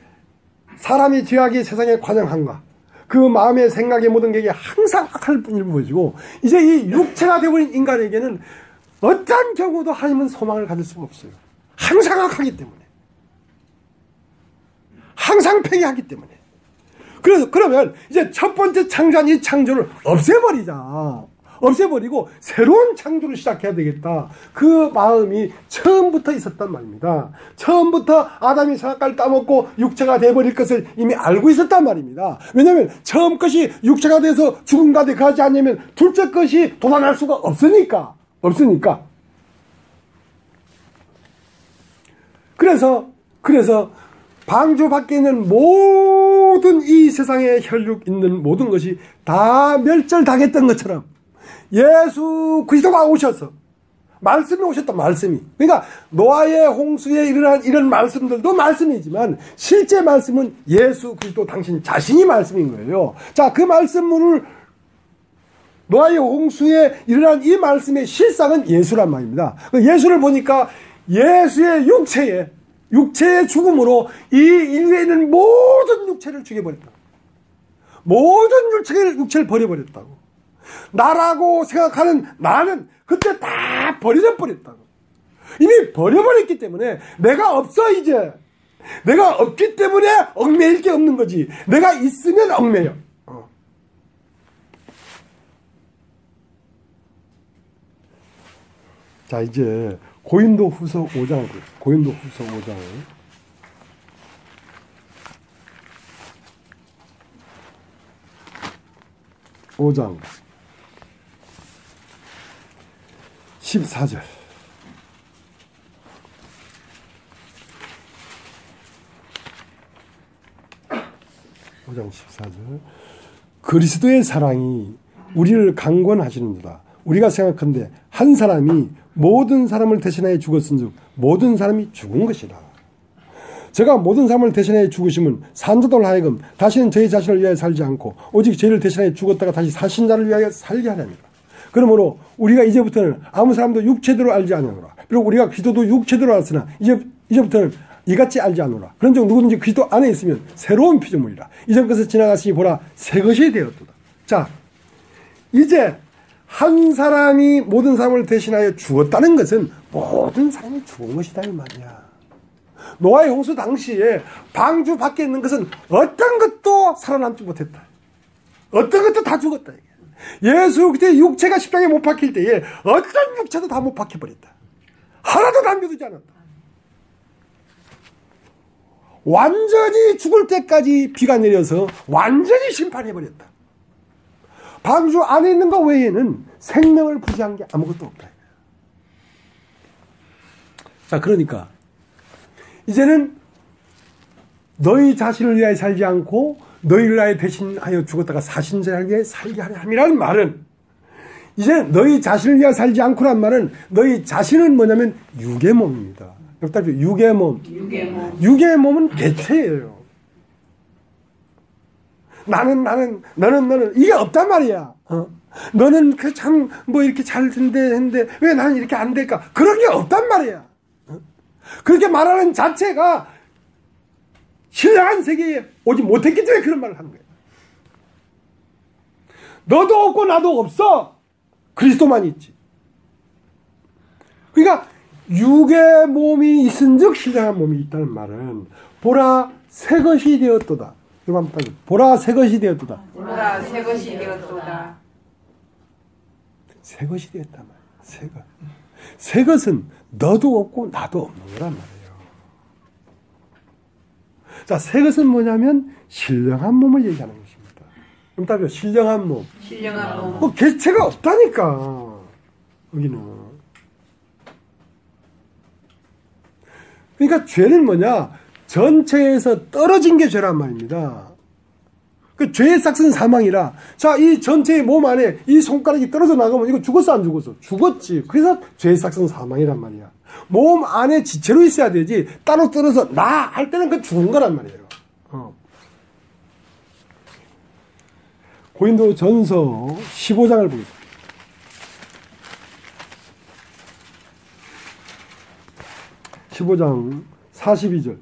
사람이 죄악이 세상에 관영한가? 그 마음의 생각의 모든 게 항상 악할 뿐일 보여지고 이제 이 육체가 되어버린 인간에게는 어떠한 경우도 하나님은 소망을 가질 수가 없어요. 항상 악하기 때문에. 항상 폐기하기 때문에. 그래서 그러면 이제 첫 번째 창조한 이 창조를 없애버리고 새로운 창조를 시작해야 되겠다. 그 마음이 처음부터 있었단 말입니다. 처음부터 아담이 선악과를 따먹고 육체가 돼버릴 것을 이미 알고 있었단 말입니다. 왜냐하면 처음 것이 육체가 돼서 죽은 가운데 가지 않으면 둘째 것이 도달할 수가 없으니까. 그래서 방주 밖에 있는 모든 이 세상에 혈육 있는 모든 것이 다 멸절당했던 것처럼 예수 그리스도가 오셔서 말씀이 오셨다. 말씀이. 그러니까 노아의 홍수에 일어난 이런 말씀들도 말씀이지만 실제 말씀은 예수 그리스도 당신 자신이 말씀인 거예요. 자, 그 말씀을 노아의 홍수에 일어난 이 말씀의 실상은 예수란 말입니다. 예수를 보니까 예수의 육체의 죽음으로 이 인류에 있는 모든 육체를 죽여버렸다. 모든 육체를 버려버렸다고. 나라고 생각하는 나는 그때 다 버렸다고. 이미 버려버렸기 때문에 내가 없어 이제. 내가 없기 때문에 얽매일 게 없는 거지. 내가 있으면 얽매여. 자, 이제 고린도후서 5장. 고린도후서 5장. 5장 14절. 그리스도의 사랑이 우리를 강권하시는도다. 우리가 생각한데 한 사람이 모든 사람을 대신하여 죽었은즉 모든 사람이 죽은 것이다. 제가 모든 사람을 대신하여 죽으시면 산자들 하여금 다시는 저희 자신을 위하여 살지 않고 오직 저희를 대신하여 죽었다가 다시 사신 자를 위하여 살게 하렵니다. 그러므로 우리가 이제부터는 아무 사람도 육체대로 알지 아니하노라. 비록 우리가 그리스도도 육체대로 알았으나 이제부터는 이같이 알지 않노라. 그런즉 누구든지 그리스도 안에 있으면 새로운 피조물이라. 이전 것을 지나갔으니 보라 새 것이 되었도다. 자, 이제 한 사람이 모든 사람을 대신하여 죽었다는 것은 모든 사람이 죽은 것이다 이 말이야. 노아의 홍수 당시에 방주 밖에 있는 것은 어떤 것도 살아남지 못했다. 어떤 것도 다 죽었다. 예수 그때 육체가 십자가에 못 박힐 때에 어떤 육체도 다 못 박혀버렸다. 하나도 남겨두지 않았다. 완전히 죽을 때까지 비가 내려서 완전히 심판해버렸다. 방주 안에 있는 것 외에는 생명을 부지한 게 아무것도 없다. 자, 그러니까 이제는 너희 자신을 위하여 살지 않고 너희를 위하여 대신하여 죽었다가 사신 자를 위하여 살게 하려 함이라는 말은 이제 너희 자신을 위하여 살지 않고란 말은 너희 자신은 뭐냐면 육의 몸입니다. 육의 몸. 육의 몸은 개체예요. 너는 이게 없단 말이야. 너는 그 참 뭐 이렇게 잘 했는데 왜 나는 이렇게 안 될까? 그런 게 없단 말이야. 그렇게 말하는 자체가 신령한 세계에 오지 못했기 때문에 그런 말을 하는 거예요. 너도 없고 나도 없어. 그리스도만 있지. 그러니까 육의 몸이 있은즉 신령한 몸이 있다는 말은 보라 새 것이 되었도다. 보라 새 것이 되었도다. 보라 새 것이 되었도다. 새 것이 되었단 말이에요. 새 것. 새 것은 너도 없고 나도 없는 거란 말이에요. 자, 새 것은 뭐냐면 신령한 몸을 얘기하는 것입니다. 그럼 답이요. 신령한 몸. 신령한 몸. 개체가 없다니까. 여기는. 그러니까 죄는 뭐냐? 전체에서 떨어진 게 죄란 말입니다. 그 죄의 싹은 사망이라. 자, 이 전체의 몸 안에 이 손가락이 떨어져 나가면 이거 죽었어, 안 죽었어? 죽었지. 그래서 죄의 싹은 사망이란 말이야. 몸 안에 지체로 있어야 되지. 따로 떨어져 나 할 때는 그 죽은 거란 말이에요. 고린도전서 15장을 보겠습니다. 15장 42절.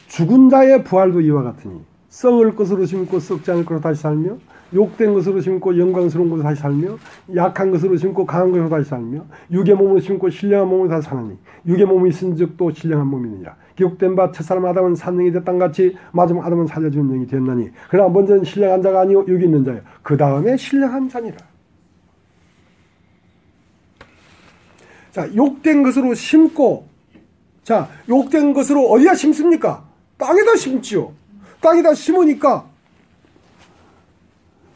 죽은 자의 부활도 이와 같으니 썩을 것으로 심고 썩지 않을 것으로 다시 살며 욕된 것으로 심고 영광스러운 것으로 다시 살며 약한 것으로 심고 강한 것으로 다시 살며 육의 몸으로 심고 신령한 몸으로 다시 사느니 육의 몸이 있은즉 또 신령한 몸이니라. 기록된 바 첫사람 아담은 산능이 됐던 같이 마지막 아담은 살려주는 영이 되었나니 그러나 먼저는 신령한 자가 아니요 육이 있는 자요 그 다음에 신령한 자니라. 자, 욕된 것으로 심고, 자, 욕된 것으로 어디다 심습니까? 땅에다 심지요. 땅에다 심으니까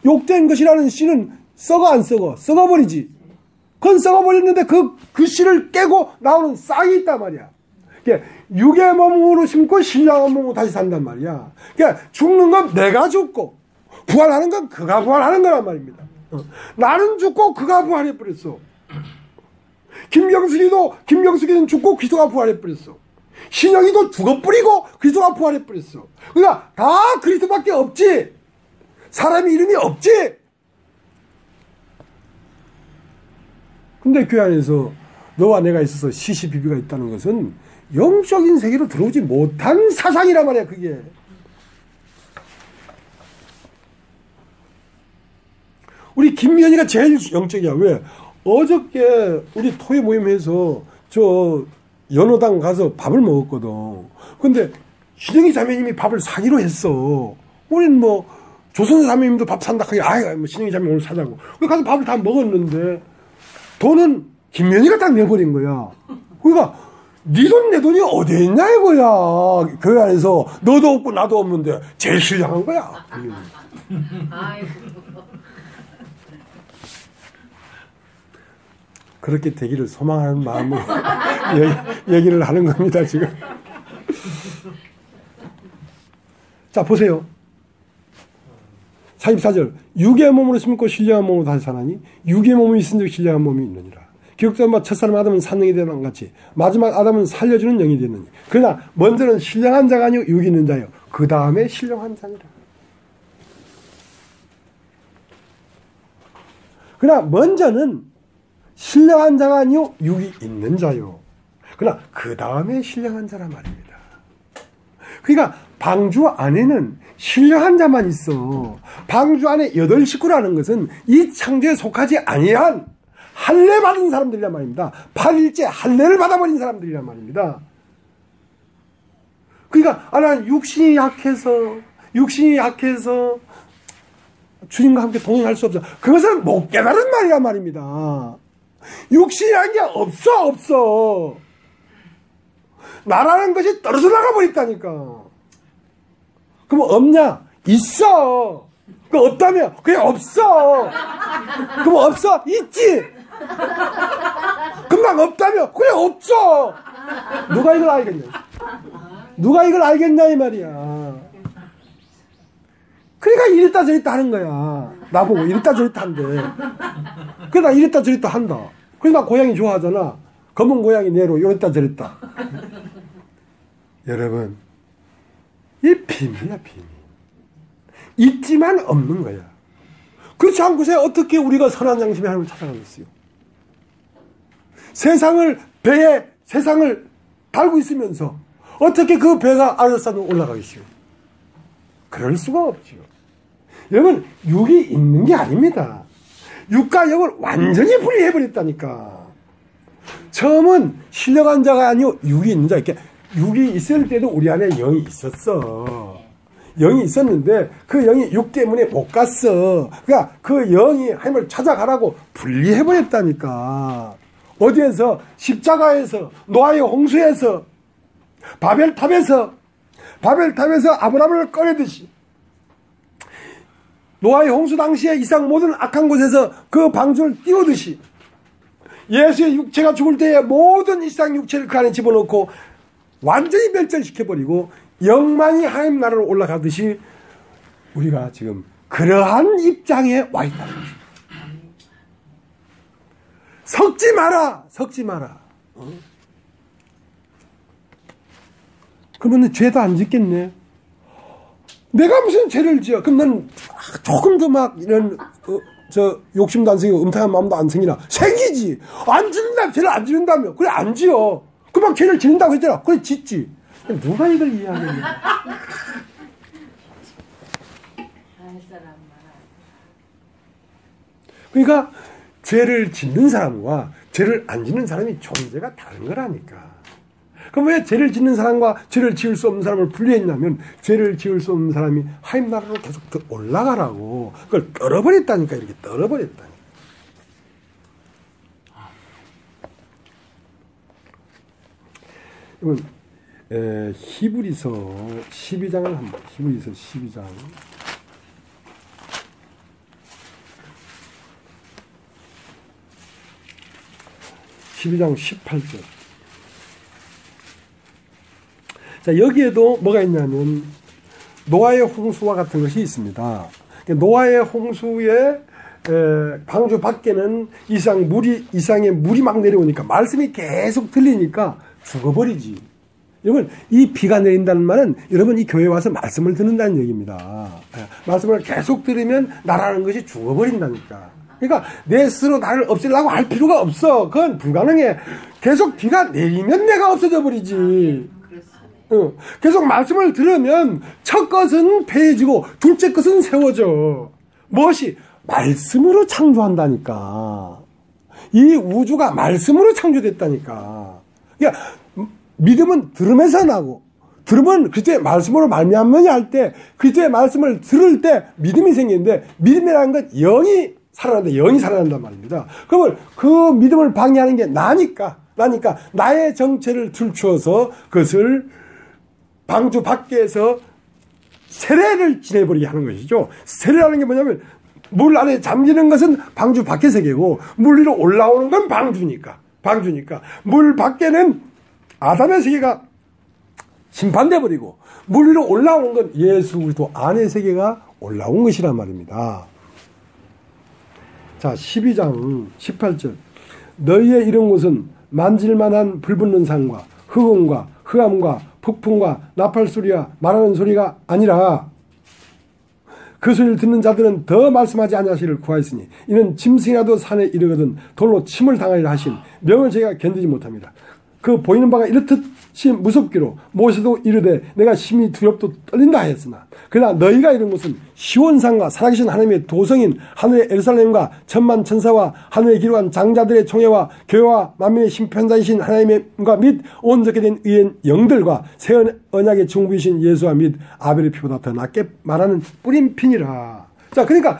욕된 것이라는 씨는 썩어 안 썩어? 썩어버리지. 그건 썩어버렸는데 그 씨를 깨고 나오는 싹이 있단 말이야. 그러니까 육의 몸으로 심고 신령한 몸으로 다시 산단 말이야. 그러니까 죽는 건 내가 죽고 부활하는 건 그가 부활하는 거란 말입니다. 나는 죽고 그가 부활해버렸어. 김병숙이는 죽고 그리스도가 부활해버렸어. 신영이도 죽어버리고 그리스도가 부활해버렸어. 그러니까 다 그리스도밖에 없지. 사람의 이름이 없지. 근데 교회 안에서 너와 내가 있어서 시시비비가 있다는 것은 영적인 세계로 들어오지 못한 사상이란 말이야, 그게. 우리 김미연이가 제일 영적이야. 왜? 어저께 우리 토요 모임에서 저 연호당 가서 밥을 먹었거든. 근데 신영이 자매님이 밥을 사기로 했어. 우린 뭐 조선의 자매님도 밥 산다 하게 아이 뭐 신영이 자매 오늘 사자고. 그래서 가서 밥을 다 먹었는데 돈은 김면이가 딱 내버린 거야. 그러니까 네 돈 내 돈이 어디에 있냐 이거야. 교회 안에서 너도 없고 나도 없는데 제일 신령한 거야. 그렇게 되기를 소망하는 마음으로 얘기를 하는 겁니다, 지금. 자, 보세요. 44절. 육의 몸으로 심고 신령한 몸으로 다시 사나니 육의 몸이 있은즉 신령한 몸이 있느니라. 기록된 바 첫사람 아담은 산능이 되는 것 같이 마지막 아담은 살려주는 영이 되느니 그러나 먼저는 신령한 자가 아니요 육이 있는 자요 그 다음에 신령한 자니라. 그러나 먼저는 신령한 자가 아니요 육이 있는 자요. 그러나 그 다음에 신령한 자란 말입니다. 그러니까 방주 안에는 신령한 자만 있어. 방주 안에 8식구라는 것은 이 창조에 속하지 아니한 할례 받은 사람들이란 말입니다. 8일째 할례를 받아버린 사람들이란 말입니다. 그러니까 난 육신이 약해서 주님과 함께 동행할 수 없어. 그것은 못 깨달은 말이란 말입니다. 육신이라는 게 없어. 나라는 것이 떨어져 나가버렸다니까. 그럼 없냐? 있어. 그럼 없다며? 그게 없어. 그럼 없어? 있지. 금방 없다며? 그래 없어. 누가 이걸 알겠냐 이 말이야. 그러니까 이랬다 저랬다 하는 거야. 나보고 이랬다 저랬다 한대. 그래 나 이랬다 저랬다 한다. 그래서 나 고양이 좋아하잖아. 검은 고양이 내로 이랬다 저랬다. 여러분 이 비밀이야 비밀. 있지만 없는 거야. 그렇지 않고서 어떻게 우리가 선한 양심의 하나님을 찾아가겠어요. 세상을 달고 있으면서 어떻게 그 배가 아랫산으로 올라가겠어요. 그럴 수가 없죠. 여러분 육이 있는 게 아닙니다. 육과 영을 완전히 분리해버렸다니까. 처음은 신령한 자가 아니요 육이 있는 자. 이렇게 육이 있을 때도 우리 안에 영이 있었어. 영이 있었는데 그 영이 육 때문에 못 갔어. 그러니까 그 영이 하나님을 찾아가라고 분리해버렸다니까. 어디에서? 십자가에서, 노아의 홍수에서, 바벨탑에서 아브라함을 꺼내듯이, 노아의 홍수 당시에 이상 모든 악한 곳에서 그 방주를 띄우듯이, 예수의 육체가 죽을 때에 모든 이상 육체를 그 안에 집어넣고 완전히 멸절시켜버리고 영만이 하나님 나라로 올라가듯이 우리가 지금 그러한 입장에 와 있다는 것입니다. 섞지 마라. 그러면 죄도 안 짓겠네. 내가 무슨 죄를 지어? 그럼 난 조금 더 막 이런 욕심도 안 생기고 음탕한 마음도 안 생기나? 생기지. 안 짓는다. 죄를 안 짓는다며. 그래 안 지어. 그만 죄를 짓는다고 했잖아. 그래 짓지. 누가 이걸 이해하겠냐? 그러니까 죄를 짓는 사람과 죄를 안 짓는 사람이 존재가 다른 거라니까. 그럼 왜 죄를 짓는 사람과 죄를 지을 수 없는 사람을 분리했냐면, 죄를 지을 수 없는 사람이 하나님 나라로 계속 더 올라가라고 그걸 떨어버렸다니까. 이렇게 떨어버렸다니까. 이건 히브리서 12장을 한번, 히브리서 12장 12장 18절. 자, 여기에도 뭐가 있냐면 노아의 홍수와 같은 것이 있습니다. 노아의 홍수의 방주 밖에는 이상의 물이 막 내려오니까 말씀이 계속 들리니까 죽어버리지. 여러분, 이 비가 내린다는 말은 여러분 이 교회에 와서 말씀을 듣는다는 얘기입니다. 말씀을 계속 들으면 나라는 것이 죽어버린다니까. 그러니까 내 스스로 나를 없애려고 할 필요가 없어. 그건 불가능해. 계속 비가 내리면 내가 없어져 버리지. 계속 말씀을 들으면 첫 것은 폐해지고 둘째 것은 세워져. 무엇이? 말씀으로 창조한다니까. 이 우주가 말씀으로 창조됐다니까. 그러니까 믿음은 들음에서 나고, 들으면 그리스도의 말씀으로 말미암느냐 할 때, 그리스도의 말씀을 들을 때 믿음이 생기는데, 믿음이라는 건 영이 살아난단 말입니다. 그러면 그 믿음을 방해하는 게 나니까 나의 정체를 들추어서 그것을 방주 밖에서 세례를 지내버리게 하는 것이죠. 세례라는 게 뭐냐면, 물 안에 잠기는 것은 방주 밖의 세계고, 물 위로 올라오는 건 방주니까. 물 밖에는 아담의 세계가 심판돼버리고, 물 위로 올라오는 건 예수 그리스도 안의 세계가 올라온 것이란 말입니다. 자, 12장 18절. 너희의 이런 곳은 만질만한 불붙는 산과 흑음과 흑암과 폭풍과 나팔 소리와 말하는 소리가 아니라, 그 소리를 듣는 자들은 더 말씀하지 아니하시기를 구하였으니 이는 짐승이라도 산에 이르거든 돌로 침을 당하리라 하신 명을 저희가 견디지 못합니다. 그 보이는 바가 이렇듯이 무섭기로 모세도 이르되 내가 심히 두렵도 떨린다 하였으나, 그러나 너희가 이런 것은 시온산과 살아계신 하나님의 도성인 하늘의 예루살렘과 천만 천사와 하늘에 기록한 장자들의 총회와 교회와 만민의 심판자이신 하나님과 및 온전케 된 의인 영들과 새 언약의 중부이신 예수와 및 아벨의 피보다 더 낫게 말하는 뿌린 핀이라. 자, 그러니까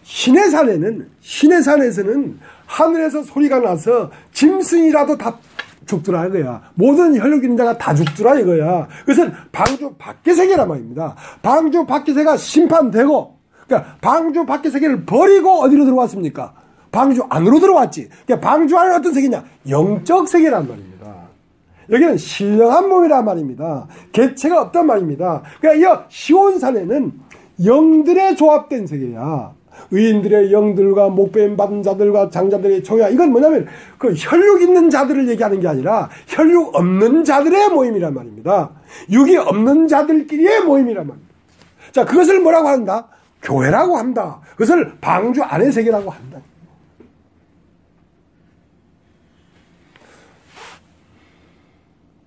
신의 산에서는 하늘에서 소리가 나서 짐승이라도 다 죽더라 이거야. 모든 혈육 있는 자가 다 죽더라 이거야. 그것은 방주 밖의 세계란 말입니다. 방주 밖의 세계가 심판되고, 그러니까 방주 밖의 세계를 버리고 어디로 들어왔습니까? 방주 안으로 들어왔지. 그러니까 방주 안은 어떤 세계냐? 영적 세계란 말입니다. 여기는 신령한 몸이란 말입니다. 개체가 없단 말입니다. 그러니까 이 시온산에는 영들의 조합된 세계야. 의인들의 영들과 목배임 받은 자들과 장자들의 총회야. 이건 뭐냐면 그 혈육 있는 자들을 얘기하는 게 아니라 혈육 없는 자들의 모임이란 말입니다. 육이 없는 자들끼리의 모임이란 말입니다. 자, 그것을 뭐라고 한다? 교회라고 한다. 그것을 방주 안의 세계라고 한다.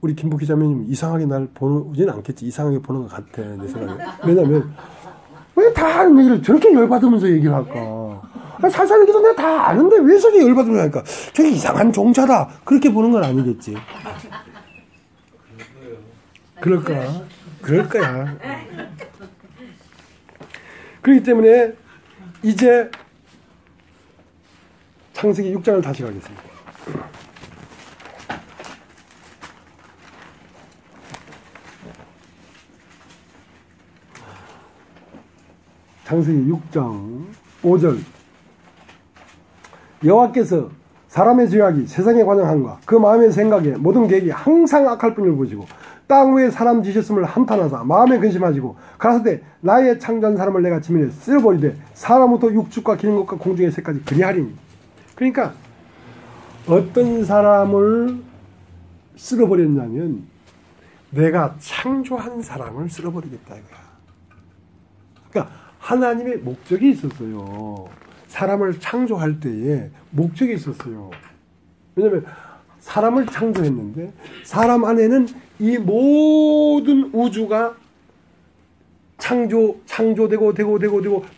우리 김복희 자매님 이상하게 날 보지는 않겠지. 이상하게 보는 것 같아, 내 생각에. 왜냐면 왜 다 아는 얘기를 저렇게 열받으면서 얘기를 할까? 살살 얘기도 내가 다 아는데 왜 저렇게 열받으면서 하니까 저게 이상한 종자다. 그렇게 보는 건 아니겠지. 그럴 거야. 그렇기 때문에 이제 창세기 6장을 다시 가겠습니다. 창세기 6장 5절. 여호와께서 사람의 죄악이 세상에 관영함과 그 마음의 생각에 모든 계획이 항상 악할 뿐을 보시고 땅 위에 사람 지셨음을 한탄하사 마음에 근심하시고 가라사대 나의 창조한 사람을 내가 지면에 쓸어버리되 사람부터 육축과 기는 것과 공중의 새까지 그리하리니. 그러니까 어떤 사람을 쓸어버렸냐면 내가 창조한 사람을 쓸어버리겠다 이거야. 그러니까 하나님의 목적이 있었어요. 사람을 창조할 때에 목적이 있었어요. 왜냐하면 사람을 창조했는데 사람 안에는 이 모든 우주가 창조되고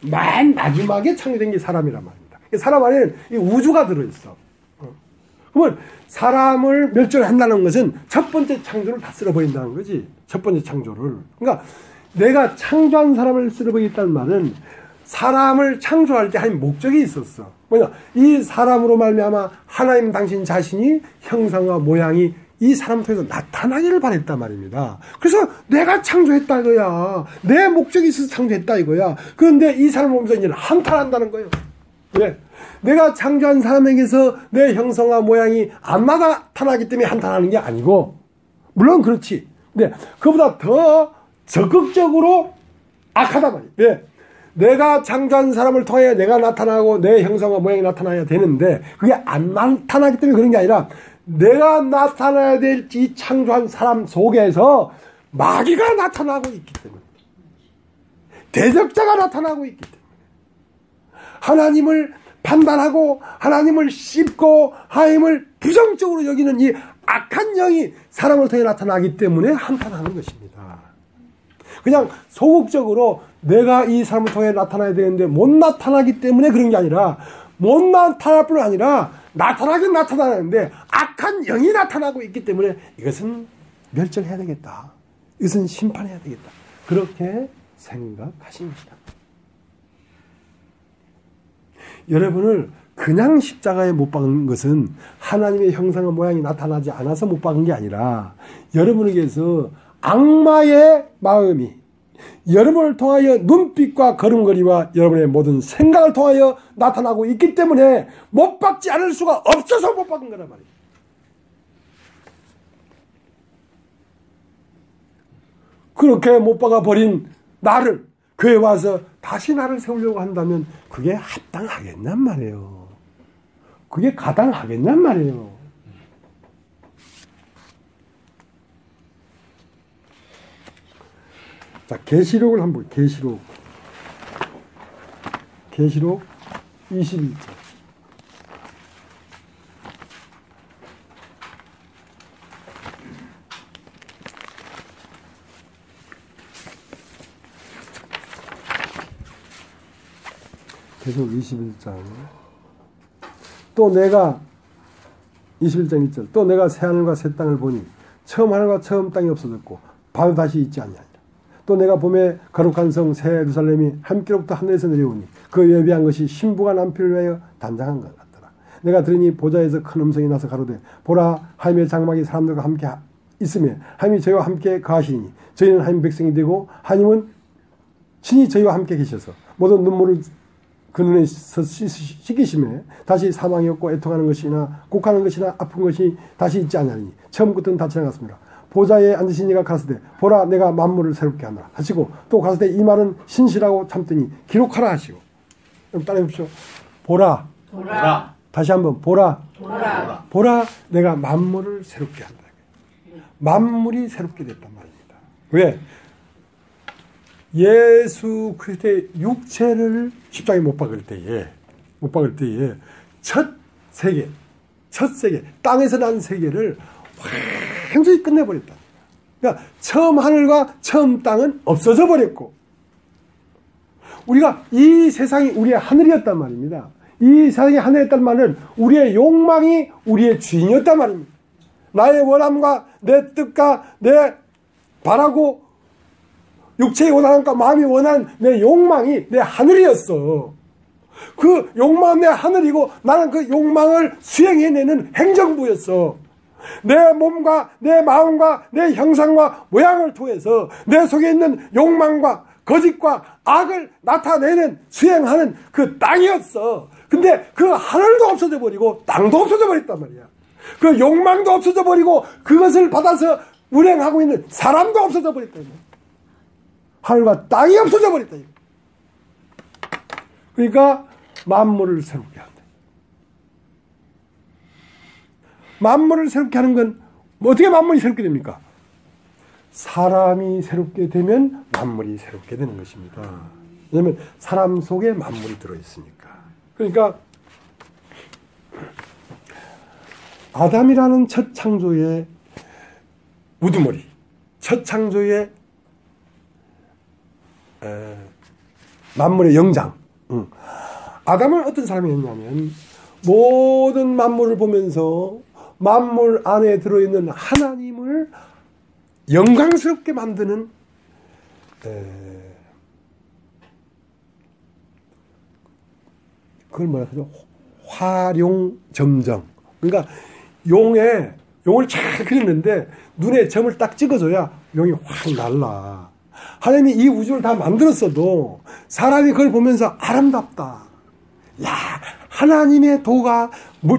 맨 마지막에 창조된 게 사람이란 말입니다. 사람 안에는 이 우주가 들어있어. 그러면 사람을 멸절한다는 것은 첫 번째 창조를 다 쓸어버린다는 거지. 첫 번째 창조를. 그러니까 내가 창조한 사람을 쓸어버리겠다는 말은 사람을 창조할 때 한 목적이 있었어. 뭐냐? 이 사람으로 말미암아 하나님 당신 자신이 형상과 모양이 이 사람 통해서 나타나기를 바랬단 말입니다. 그래서 내가 창조했다 이거야. 내 목적이 있어서 창조했다 이거야. 그런데 이 사람을 보면서 이제 한탄한다는 거예요. 왜? 내가 창조한 사람에게서 내 형상과 모양이 안 나타나기 때문에 한탄하는 게 아니고, 물론 그렇지. 근데 그보다 더 적극적으로 악하단 말이에요. 왜? 내가 창조한 사람을 통해 내가 나타나고 내 형상과 모양이 나타나야 되는데 그게 안 나타나기 때문에 그런 게 아니라 내가 나타나야 될 이 창조한 사람 속에서 마귀가 나타나고 있기 때문에, 대적자가 나타나고 있기 때문에, 하나님을 판단하고 하나님을 씹고 하나님을 부정적으로 여기는 이 악한 영이 사람을 통해 나타나기 때문에 한탄하는 것입니다. 그냥 소극적으로 내가 이 사람을 통해 나타나야 되는데 못 나타나기 때문에 그런 게 아니라, 못 나타날 뿐 아니라 나타나긴 나타나는데 악한 영이 나타나고 있기 때문에 이것은 멸절해야 되겠다. 이것은 심판해야 되겠다. 그렇게 생각하십니다. 여러분을 그냥 십자가에 못 박은 것은 하나님의 형상과 모양이 나타나지 않아서 못 박은 게 아니라 여러분에게서 악마의 마음이 여러분을 통하여 눈빛과 걸음걸이와 여러분의 모든 생각을 통하여 나타나고 있기 때문에 못 박지 않을 수가 없어서 못 박은 거란 말이에요. 그렇게 못 박아버린 나를 교회 와서 다시 나를 세우려고 한다면 그게 합당하겠냔 말이에요. 그게 가당하겠냔 말이에요. 자, 계시록을 한번 계시록 21절. 계시록 21장. 또 내가 21장 1절. 또 내가 새 하늘과 새 땅을 보니 처음 하늘과 처음 땅이 없어졌고 바로 다시 있지 아니하니라. 또 내가 봄에 거룩한 성 새 예루살렘이 함께로부터 하늘에서 내려오니 그 예비한 것이 신부가 남편을 위하여 단장한 것 같더라. 내가 들으니 보좌에서 큰 음성이 나서 가로되 보라 하나님의 장막이 사람들과 함께 있으며 하나님이 저희와 함께 거하시니 저희는 하나님 백성이 되고 하나님은 친히 저희와 함께 계셔서 모든 눈물을 그 눈에서 씻기심에 다시 사망이 없고 애통하는 것이나 곡하는 것이나 아픈 것이 다시 있지 않으니 처음부터는 다 지나갔습니다. 보좌에 앉으신 이가 가라사대 보라 내가 만물을 새롭게 하노라 하시고 또 가라사대 이 말은 신실하고 참되니 기록하라 하시고. 그럼 따라해보십시오. 보라. 다시 한번 보라. 보라 내가 만물을 새롭게 한다. 만물이 새롭게 됐단 말입니다. 왜? 예수 그리스도의 육체를 십자가에 못 박을 때에 첫 세계 땅에서 난 세계를 완전히 끝내버렸다. 그러니까 처음 하늘과 처음 땅은 없어져 버렸고 우리가 이 세상이 우리의 하늘이었단 말입니다. 이 세상이 하늘이었단 말은 우리의 욕망이 우리의 주인이었단 말입니다. 나의 원함과 내 뜻과 내 바라고 육체의 원함과 마음이 원하는 내 욕망이 내 하늘이었어. 그 욕망은 내 하늘이고 나는 그 욕망을 수행해내는 행정부였어. 내 몸과 내 마음과 내 형상과 모양을 통해서 내 속에 있는 욕망과 거짓과 악을 나타내는 수행하는 그 땅이었어. 근데 그 하늘도 없어져 버리고 땅도 없어져 버렸단 말이야. 그 욕망도 없어져 버리고 그것을 받아서 운행하고 있는 사람도 없어져 버렸다. 하늘과 땅이 없어져 버렸다. 그러니까 만물을 새롭게 한다. 만물을 새롭게 하는 건 어떻게 만물이 새롭게 됩니까? 사람이 새롭게 되면 만물이 새롭게 되는 것입니다. 왜냐하면 사람 속에 만물이 들어있으니까. 그러니까 아담이라는 첫 창조의 우두머리, 첫 창조의 만물의 영장. 아담은 어떤 사람이었냐면 모든 만물을 보면서 만물 안에 들어있는 하나님을 영광스럽게 만드는 그걸 뭐라 그러죠? 화룡점정. 그러니까 용을 잘 그렸는데 눈에 점을 딱 찍어줘야 용이 확 날라. 하나님이 이 우주를 다 만들었어도 사람이 그걸 보면서 아름답다. 야, 하나님의 도가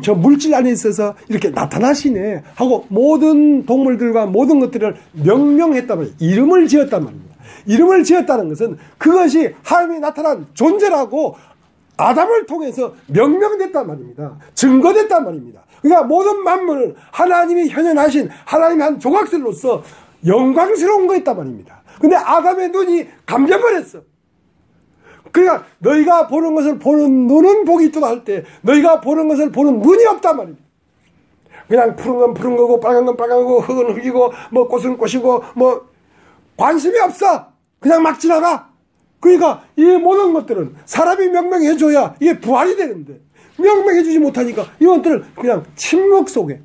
저 물질 안에 있어서 이렇게 나타나시네 하고 모든 동물들과 모든 것들을 명명했단 말이에요. 이름을 지었단 말입니다. 이름을 지었다는 것은 그것이 하나님이 나타난 존재라고 아담을 통해서 명명됐단 말입니다. 증거됐단 말입니다. 그러니까 모든 만물은 하나님이 현현하신 하나님의 한 조각들로서 영광스러운 거였단 말입니다. 근데 아담의 눈이 감겨버렸어. 그러니까 너희가 보는 것을 보는 눈은 복이 있도다 할 때 너희가 보는 것을 보는 눈이 없단 말입니다. 그냥 푸른 건 푸른 거고 빨간 건 빨간 거고 흙은 흙이고 뭐 꽃은 꽃이고 뭐 관심이 없어. 그냥 막 지나가. 그러니까 이 모든 것들은 사람이 명명해줘야 이게 부활이 되는데 명명해주지 못하니까 이것들은 그냥 침묵 속에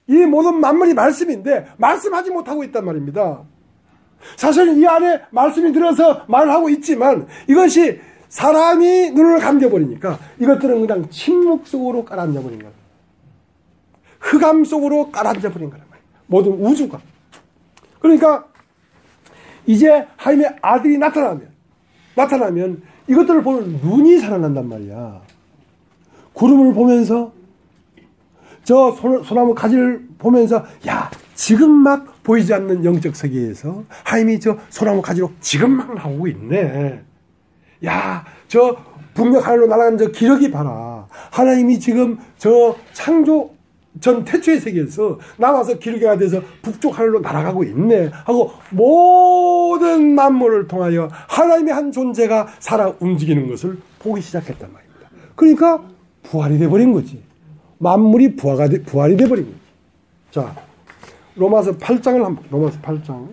이 모든 만물이 말씀인데 말씀하지 못하고 있단 말입니다. 사실 이 안에 말씀이 들어서 말을 하고 있지만 이것이 사람이 눈을 감겨버리니까 이것들은 그냥 침묵 속으로 깔아앉아버린 거예요. 흑암 속으로 깔아앉아버린 거란 말이에요. 모든 우주가. 그러니까 이제 하나님의 아들이 나타나면 이것들을 보는 눈이 살아난단 말이야. 구름을 보면서 저 소나무 가지를 보면서 야 지금 막 보이지 않는 영적 세계에서 하나님이 저 소나무 가지로 지금 막 나오고 있네. 야 저 북녘 하늘로 날아가는 저 기러기 봐라. 하나님이 지금 저 창조 전 태초의 세계에서 나와서 기러기가 돼서 북쪽 하늘로 날아가고 있네 하고 모든 만물을 통하여 하나님의 한 존재가 살아 움직이는 것을 보기 시작했단 말입니다. 그러니까 부활이 돼버린 거지. 만물이 부활이 돼버린 거지. 자, 로마서 8장을 한번 로마서 8장.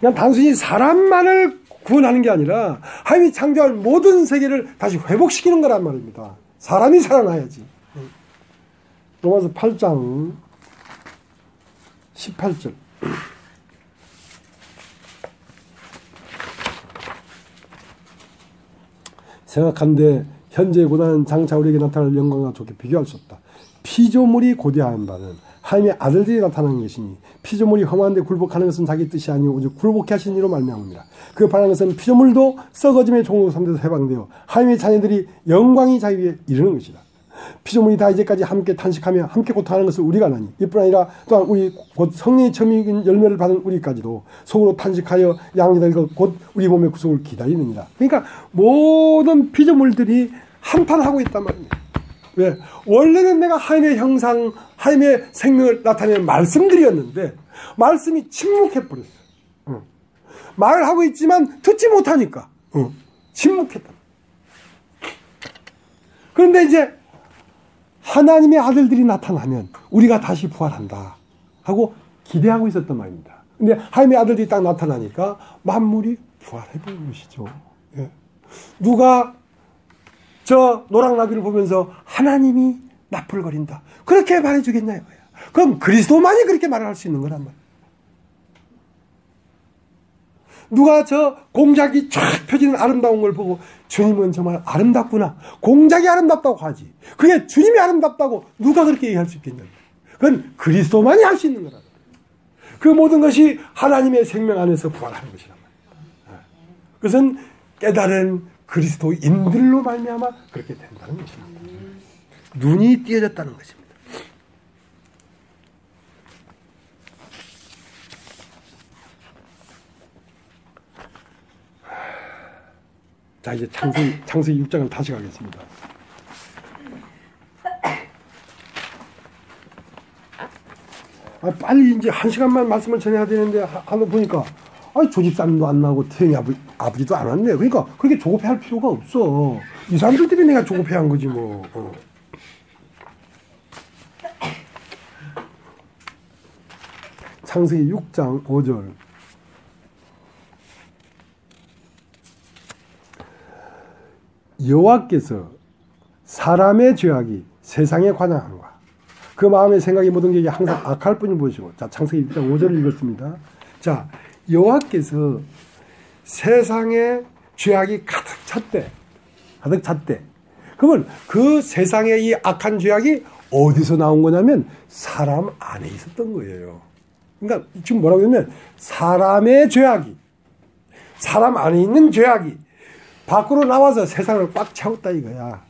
그냥 단순히 사람만을 구원하는 게 아니라 하나님이 창조한 모든 세계를 다시 회복시키는 거란 말입니다. 사람이 살아나야지. 로마서 8장 18절. 생각한데 현재의 고난은 장차 우리에게 나타날 영광과 좋게 비교할 수 없다. 피조물이 고대한 바는 하나님의 아들들이 나타나는 것이니 피조물이 험한데 굴복하는 것은 자기 뜻이 아니오 오직 굴복케 하신 이로 말미암습니다. 그 바라는 것은 피조물도 썩어짐의 종으로 삼돼서 해방되어 하나님의 자녀들이 영광이 자유에 이르는 것이다. 피조물이 다 이제까지 함께 탄식하며 함께 고통하는 것을 우리가 아나니 이뿐 아니라 또한 우리 곧 성령의 처음인 열매를 받은 우리까지도 속으로 탄식하여 양이들 곧 우리 몸의 구속을 기다리느니라. 그러니까 모든 피조물들이 한판하고 있단 말입니다. 왜? 원래는 내가 하나님의 형상, 하나님의 생명을 나타내는 말씀들이었는데 말씀이 침묵해버렸어요. 말을 하고 있지만 듣지 못하니까 침묵했다. 그런데 이제 하나님의 아들들이 나타나면 우리가 다시 부활한다 하고 기대하고 있었단 말입니다. 근데 하나님의 아들들이 딱 나타나니까 만물이 부활해버린 것이죠. 예. 누가 저 노랑나비를 보면서 하나님이 나풀거린다 그렇게 말해주겠냐 이거야. 그럼 그리스도만이 그렇게 말을 할 수 있는 거란 말이에요. 누가 저 공작이 쫙 펴지는 아름다운 걸 보고 주님은 정말 아름답구나. 공작이 아름답다고 하지. 그게 주님이 아름답다고 누가 그렇게 얘기할 수 있겠냐. 그건 그리스도만이 할 수 있는 거라. 그 모든 것이 하나님의 생명 안에서 부활하는 것이란 말이에요. 그것은 깨달은 그리스도인들로 말미암아 그렇게 된다는 것입니다. 눈이 띄어졌다는 것입니다. 자, 이제 창세기 6장을 다시 가겠습니다. 빨리 이제 1시간만 말씀을 전해야 되는데 하다 보니까 조집사님도 안 나오고 태영이 아버지도 안 왔네. 그러니까 그렇게 조급해할 필요가 없어. 이 사람들 때문에 내가 조급해한 거지 뭐. 창세기 6장 5절. 여호와께서 사람의 죄악이 세상에 관영한과 그 마음의 생각이 모든 게 항상 악할 뿐을 보시고. 자, 창세기 6장 5절을 읽었습니다. 자, 여호와께서 세상에 죄악이 가득 찼대. 그러면 그 세상에 이 악한 죄악이 어디서 나온 거냐면 사람 안에 있었던 거예요. 그러니까 지금 뭐라고 하냐면 사람의 죄악이, 사람 안에 있는 죄악이 밖으로 나와서 세상을 꽉 채웠다 이거야.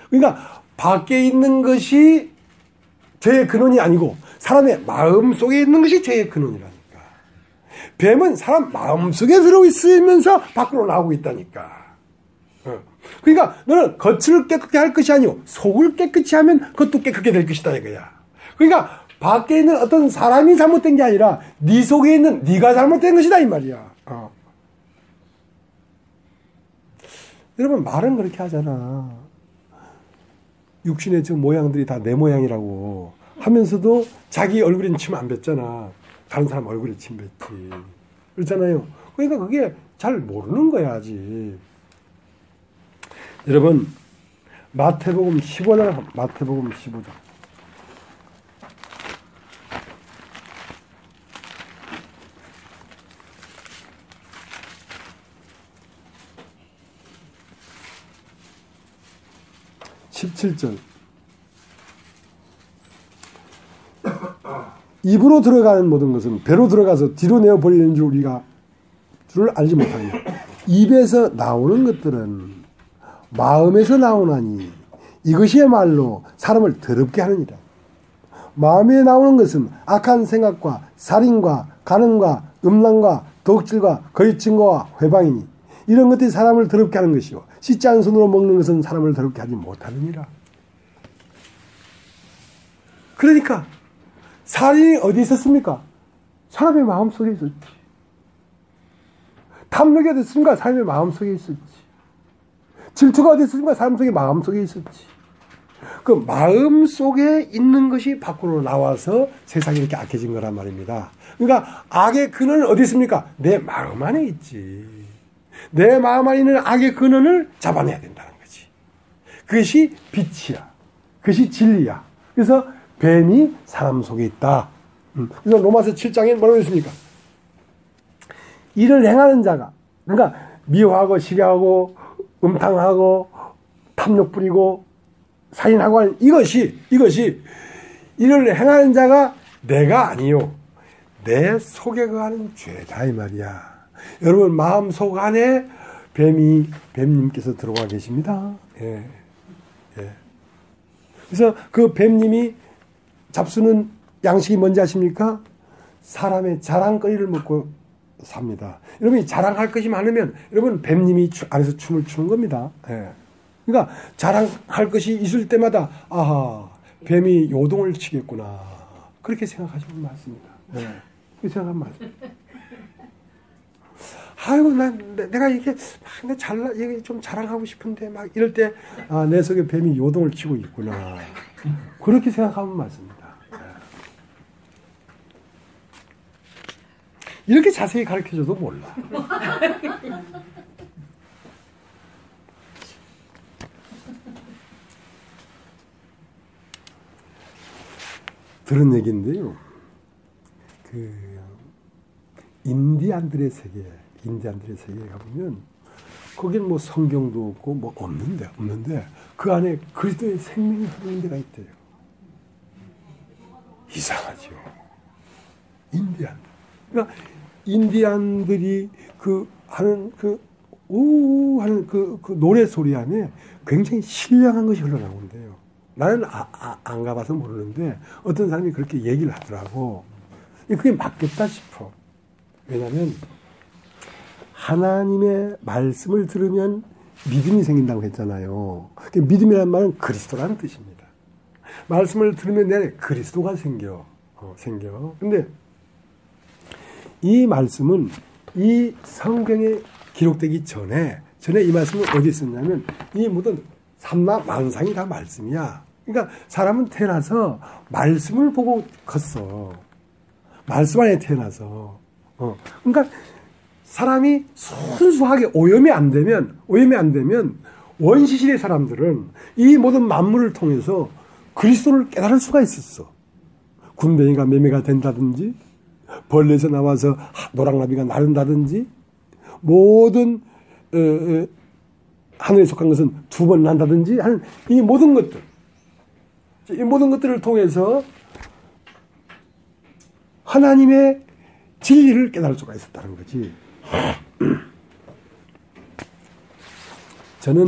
그러니까 밖에 있는 것이 죄의 근원이 아니고 사람의 마음 속에 있는 것이 죄의 근원이라니까. 뱀은 사람 마음 속에 들어있으면서 밖으로 나오고 있다니까. 그러니까 너는 겉을 깨끗게 할 것이 아니고 속을 깨끗이 하면 그것도 깨끗게 될 것이다 이거야. 그러니까 밖에 있는 어떤 사람이 잘못된 게 아니라 네 속에 있는 네가 잘못된 것이다 이 말이야. 여러분 말은 그렇게 하잖아. 육신의 저 모양들이 다 내 모양이라고 하면서도 자기 얼굴엔 침 안 뱉잖아. 다른 사람 얼굴에 침 뱉지. 그렇잖아요. 그러니까 그게 잘 모르는 거야 아직. 여러분 마태복음 15장. 17절. 입으로 들어가는 모든 것은 배로 들어가서 뒤로 내어버리는 줄을 알지 못하느냐. 입에서 나오는 것들은 마음에서 나오나니 이것이야말로 사람을 더럽게 하느니라. 마음에 나오는 것은 악한 생각과 살인과 간음과 음란과 독질과 거짓 증거와 회방이니 이런 것들이 사람을 더럽게 하는 것이요 씻지 않은 손으로 먹는 것은 사람을 더럽게 하지 못하느니라. 그러니까 살인이 어디 있었습니까? 사람의 마음속에 있었지. 탐욕이 어디 있었습니까? 사람의 마음속에 있었지. 질투가 어디 있었습니까? 사람 속에 마음속에 있었지. 그 마음속에 있는 것이 밖으로 나와서 세상이 이렇게 악해진 거란 말입니다. 그러니까 악의 근원은 어디 있습니까? 내 마음 안에 있지. 내 마음 안에 있는 악의 근원을 잡아내야 된다는 거지. 그것이 빛이야. 그것이 진리야. 그래서 뱀이 사람 속에 있다. 그래서 로마서 7장에 뭐라고 했습니까? 이를 행하는 자가, 그러니까 미워하고 시기하고 음탕하고 탐욕 부리고 살인하고 하는 이것이 이를 행하는 자가 내가 아니요 내 속에 거하는 죄다 이 말이야. 여러분 마음속 안에 뱀님께서 들어와 계십니다. 예. 그래서 그 뱀님이 잡수는 양식이 뭔지 아십니까? 사람의 자랑거리를 먹고 삽니다. 여러분이 자랑할 것이 많으면 여러분 뱀님이 안에서 춤을 추는 겁니다. 예. 그러니까 자랑할 것이 있을 때마다 아하 뱀이 요동을 치겠구나 그렇게 생각하시면 맞습니다. 예. 그렇게 생각하면 맞습니다. 아이고 내가 이게 좀 자랑하고 싶은데 막 이럴 때 내 속에 뱀이 요동을 치고 있구나 그렇게 생각하면 맞습니다. 이렇게 자세히 가르쳐줘도 몰라. 들은 얘기인데요. 인디안들의 세계에 가보면 거긴 뭐 성경도 없고 뭐 없는데 그 안에 그리스도의 생명이 흐르는 데가 있대요. 이상하죠. 그러니까 인디안들이 하는 그 노래 소리 안에 굉장히 신령한 것이 흘러나오는데요. 나는 안 가봐서 모르는데 어떤 사람이 그렇게 얘기를 하더라고. 그게 맞겠다 싶어. 왜냐하면 하나님의 말씀을 들으면 믿음이 생긴다고 했잖아요. 믿음이라는 말은 그리스도라는 뜻입니다. 말씀을 들으면 내 안에 그리스도가 생겨. 근데 이 말씀은 이 성경에 기록되기 전에 이 말씀은 어디 있었냐면 이 모든 삼라만상이 다 말씀이야. 그러니까 사람은 태어나서 말씀을 보고 컸어. 말씀 안에 태어나서. 그러니까 사람이 순수하게 오염이 안 되면 원시시대 사람들은 이 모든 만물을 통해서 그리스도를 깨달을 수가 있었어. 군뱅이가 매매가 된다든지, 벌레에서 나와서 노랑나비가 나른다든지, 모든 하늘에 속한 것은 두 번 난다든지 하는 이 모든 것들을 통해서 하나님의 진리를 깨달을 수가 있었다는 거지. 저는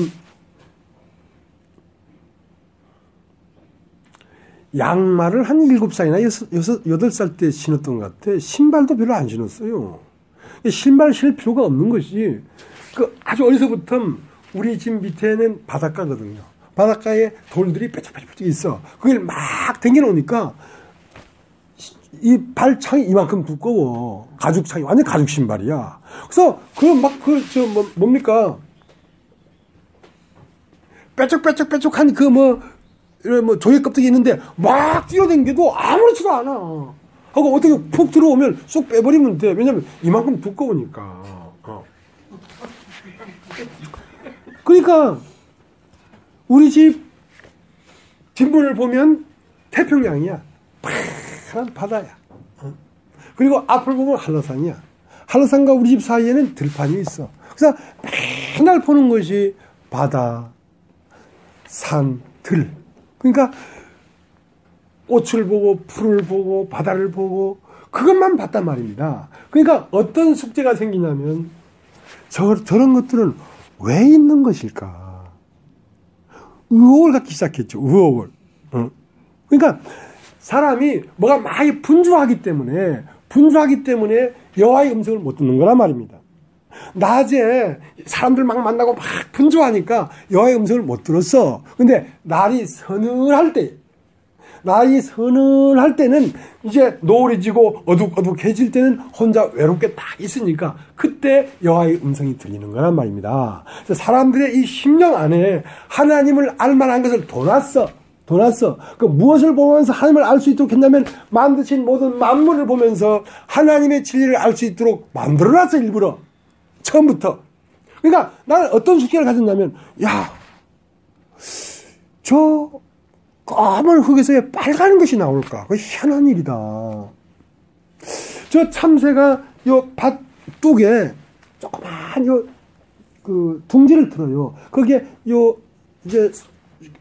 양말을 한 7살이나 8살 때 신었던 것 같아. 신발도 별로 안 신었어요. 신발 신을 필요가 없는 것이 아주 어려서부터 우리 집 밑에는 바닷가거든요. 바닷가에 돌들이 뾰족뾰족 있어. 그걸 막 당겨놓으니까 이 발창이 이만큼 두꺼워. 가죽창이 완전 가죽 신발이야. 그래서 뭡니까? 뾰족뾰족한 조개 껍데기 있는데 막 뛰어댕겨도 아무렇지도 않아. 하고 어떻게 푹 들어오면 쏙 빼버리면 돼. 왜냐면 이만큼 두꺼우니까. 그러니까 우리 집 뒷문을 보면 태평양이야. 파란 바다야. 그리고 앞을 보면 한라산이야. 한라산과 우리 집 사이에는 들판이 있어. 그래서 맨날 보는 것이 바다, 산, 들. 그러니까 꽃을 보고 풀을 보고 바다를 보고 그것만 봤단 말입니다. 그러니까 어떤 숙제가 생기냐면 저런 것들은 왜 있는 것일까? 의혹을 갖기 시작했죠. 의혹을. 그러니까 사람이 뭐가 많이 분주하기 때문에 여호와의 음성을 못 듣는 거란 말입니다. 낮에 사람들 막 만나고 막 분주하니까 여호와의 음성을 못 들었어. 근데 날이 서늘할 때는 이제 노을이 지고 어둑어둑해질 때는 혼자 외롭게 딱 있으니까 그때 여호와의 음성이 들리는 거란 말입니다. 사람들의 이 심령 안에 하나님을 알 만한 것을 둬놨어. 그 무엇을 보면서 하나님을 알 수 있도록 했냐면 만드신 모든 만물을 보면서 하나님의 진리를 알 수 있도록 만들어놨어. 일부러 처음부터. 그러니까 나는 어떤 숙제를 가졌냐면 저 까만 흙에서 왜 빨간 것이 나올까? 그거 희한한 일이다. 저 참새가 요 밭둑에 조그만 둥지를 틀어요. 거기에 이제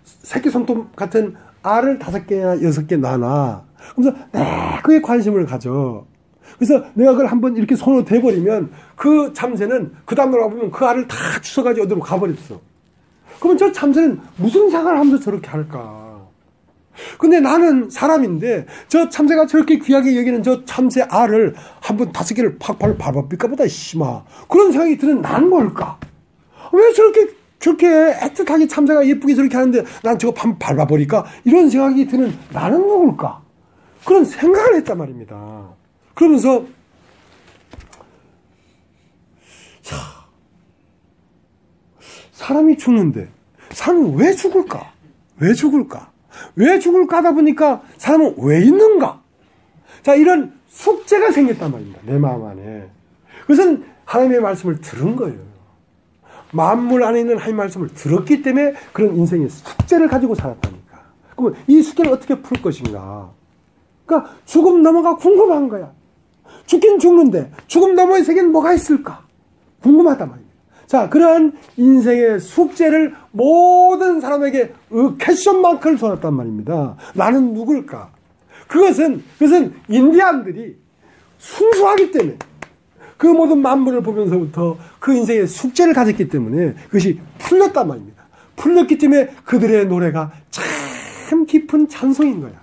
새끼 손톱 같은 알을 5개나 6개 놔놔. 그래서 그에 관심을 가져. 그래서 내가 그걸 한번 이렇게 손으로 대버리면 그 참새는 그 다음날 와보면 그 알을 다 주워가지고 어디로 가버렸어. 그러면 저 참새는 무슨 생각을 하면서 저렇게 할까? 근데 나는 사람인데 저 참새가 저렇게 귀하게 여기는 저 참새 알을 한번 5개를 팍 밟아볼까 보다 심하. 그런 생각이 드는 난 뭘까? 왜 저렇게 애틋하게 참새가 예쁘게 저렇게 하는데 난 저거 밟아버릴까? 이런 생각이 드는 나는 누굴까? 그런 생각을 했단 말입니다. 그러면서 사람이 죽는데 사람은 왜 죽을까? 왜 죽을까 하다 보니까 사람은 왜 있는가? 자, 이런 숙제가 생겼단 말입니다. 내 마음 안에. 그것은 하나님의 말씀을 들은 거예요. 만물 안에 있는 하나님의 말씀을 들었기 때문에 그런 인생의 숙제를 가지고 살았다니까. 그러면 이 숙제를 어떻게 풀 것인가? 그러니까 죽음 넘어가 궁금한 거야. 죽긴 죽는데 죽음 너머의 세계는 뭐가 있을까? 궁금하단 말입니다. 자, 그러한 인생의 숙제를 모든 사람에게 퀘스천 마크를 쏘았단 말입니다. 나는 누굴까? 그것은 인디안들이 순수하기 때문에 그 모든 만물을 보면서부터 그 인생의 숙제를 가졌기 때문에 그것이 풀렸단 말입니다. 풀렸기 때문에 그들의 노래가 참 깊은 찬송인 거야.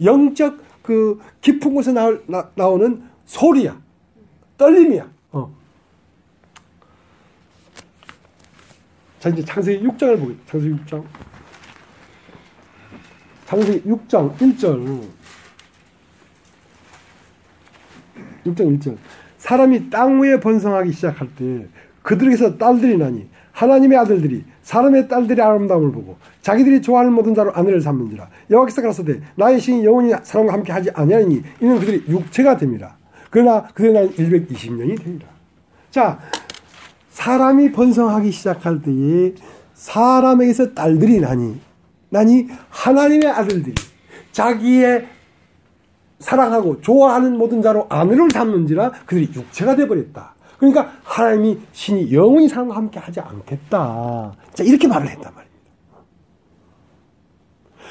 영적 그 깊은 곳에 나오는 소리야. 떨림이야. 자, 이제 창세기 6장을 보겠습니다. 창세기 6장. 창세기 6장 1절. 6장 1절. 사람이 땅 위에 번성하기 시작할 때 그들에게서 딸들이 나니 하나님의 아들들이 사람의 딸들의 아름다움을 보고 자기들이 좋아하는 모든 자로 아내를 삼는지라. 여호와께서 가라사대 나의 신이 영원히 사람과 함께 하지 아니하니 이는 그들이 육체가 됨이라. 그러나 그들의 나이는 120년이 되리라. 자, 사람이 번성하기 시작할 때에 사람에게서 딸들이 나니 하나님의 아들들이 자기의 사랑하고 좋아하는 모든 자로 아내를 삼는지라 그들이 육체가 되어버렸다. 그러니까 하나님이 신이 영원히 사람과 함께 하지 않겠다. 자, 이렇게 말을 했단 말입니다.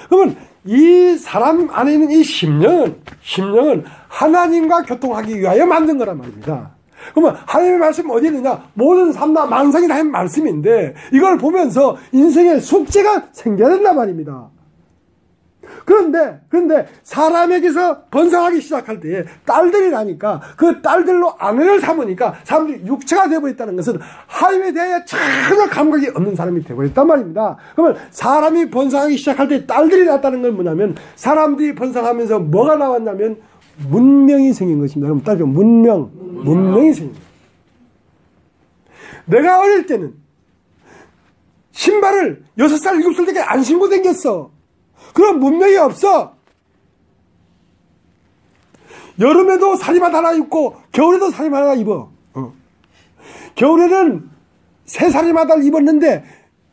그러면 이 사람 안에 있는 이 심령은 하나님과 교통하기 위하여 만든 거란 말입니다. 그러면 하나님의 말씀은 어디에 있느냐? 모든 삶나 만상이 다 말씀인데 이걸 보면서 인생의 숙제가 생겨야 된단 말입니다. 그런데 사람에게서 번성하기 시작할 때에 딸들이 나니까 그 딸들로 아내를 삼으니까 사람들이 육체가 되어버렸다는 것은 하나님에 대하여 전혀 감각이 없는 사람이 되어버렸단 말입니다. 그러면 사람이 번성하기 시작할 때 딸들이 났다는 건 뭐냐면 사람들이 번성하면서 뭐가 나왔냐면 문명이 생긴 것입니다. 여러분 따지면 문명이 생긴 거예요. 내가 어릴 때는 신발을 6살, 7살 때까지 안 신고 다녔어. 그런 문명이 없어. 여름에도 살이만 하나 입고 겨울에도 살이만 하나 입어. 겨울에는 세 살이마다를 입었는데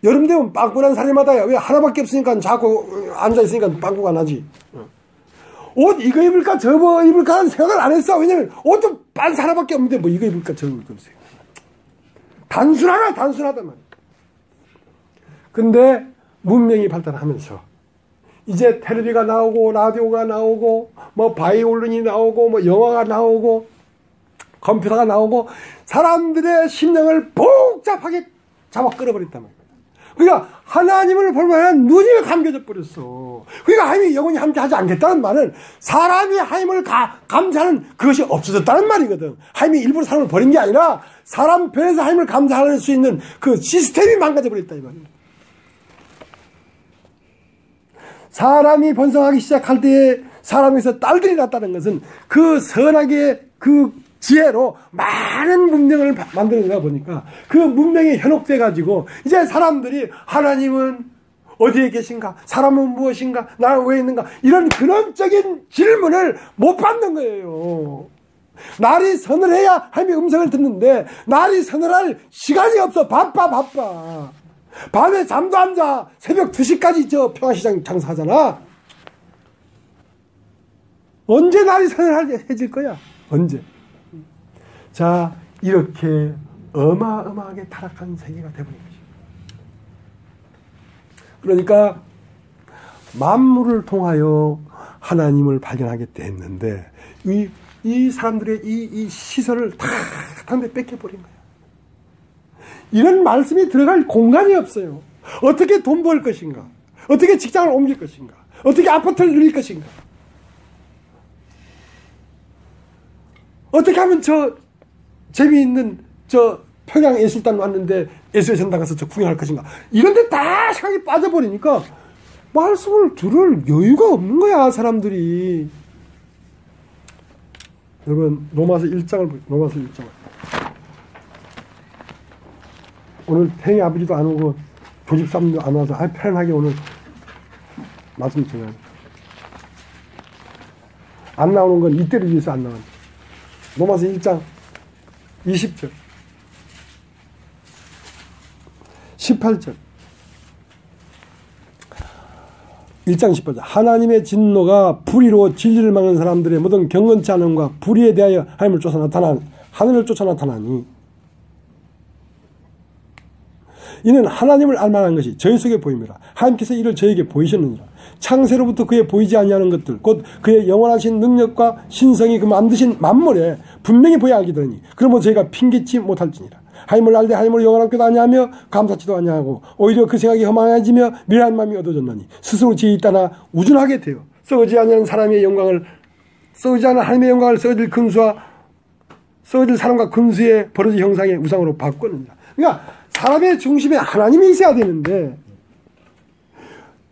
여름 되면 빵꾸난 살이마다야. 왜 하나밖에 없으니까 자꾸 앉아있으니까 빵꾸가 나지. 옷 이거 입을까 저거 입을까 하는 생각을 안 했어. 왜냐면 옷도 빤스 하나밖에 없는데 뭐 이거 입을까 저거 입을까 단순하단 말이야. 근데 문명이 발달하면서 이제 텔레비가 나오고 라디오가 나오고 뭐 바이올린이 나오고 뭐 영화가 나오고 컴퓨터가 나오고 사람들의 심령을 복잡하게 잡아 끌어버렸단 말이야. 그러니까 하나님을 볼 만한 눈이 감겨져 버렸어. 그러니까 하나님이 영원히 함께 하지 않겠다는 말은 사람이 하나님을 감사하는 그것이 없어졌다는 말이거든. 하나님이 일부러 사람을 버린 게 아니라 사람 편에서 하나님을 감사할 수 있는 그 시스템이 망가져 버렸다 이 말이야. 사람이 번성하기 시작할 때에 사람에서 딸들이 났다는 것은 그 선하게 그 지혜로 많은 문명을 만들어내다 보니까 그 문명이 현혹돼 가지고 이제 사람들이 하나님은 어디에 계신가? 사람은 무엇인가? 나는 왜 있는가? 이런 근원적인 질문을 못 받는 거예요. 날이 서늘해야 하나님의 음성을 듣는데 날이 서늘할 시간이 없어. 바빠. 밤에 잠도 안 자. 새벽 2시까지 저 평화시장 장사하잖아. 언제 날이 서늘해질 거야? 언제? 자, 이렇게 어마어마하게 타락한 세계가 되어버린 것입니다. 그러니까 만물을 통하여 하나님을 발견하게 됐는데 이 사람들의 이 시선을 다 한데 뺏겨버린 거예요. 이런 말씀이 들어갈 공간이 없어요. 어떻게 돈 벌 것인가? 어떻게 직장을 옮길 것인가? 어떻게 아파트를 누릴 것인가? 어떻게 하면 저 재미있는 저 평양예술단 왔는데 예술의 전당 가서 저 구경할 것인가? 이런데 다 생각이 빠져버리니까 말씀을 들을 여유가 없는 거야 사람들이. 여러분 로마서 1장을 로마서 1장. 오늘 태희 아버지도 안 오고 조집사님도 안 와서 편하게 오늘 말씀 전해요. 안 나오는 건 이때를 위해서 안 나와요. 로마서 1장 20절 18절 1장 10절 하나님의 진노가 불의로 진리를 막는 사람들의 모든 경건치 않음과 불의에 대하여 하나님을 쫓아 하늘을 쫓아 나타나니 이는 하나님을 알만한 것이 저희 속에 보임이라. 하나님께서 이를 저에게 보이셨느니라. 창세로부터 그의 보이지 아니하는 것들 곧 그의 영원하신 능력과 신성이 그 만드신 만물에 분명히 보여 알게 되니 그러므로 저희가 핑계치 못할지니라. 하나님을 알되 하나님을 영원하게도 아니하며 감사치도 아니하고 오히려 그 생각이 허망해지며 미련한 마음이 얻어졌나니 스스로 지혜 있다나 우준하게 되어 썩어지 않는 사람의 영광을 썩어지 않은 하나님의 영광을 썩어질 근수와 썩어질 사람과 근수의 버러지 형상의 우상으로 바꾸느니라. 그러니까 사람의 중심에 하나님이 있어야 되는데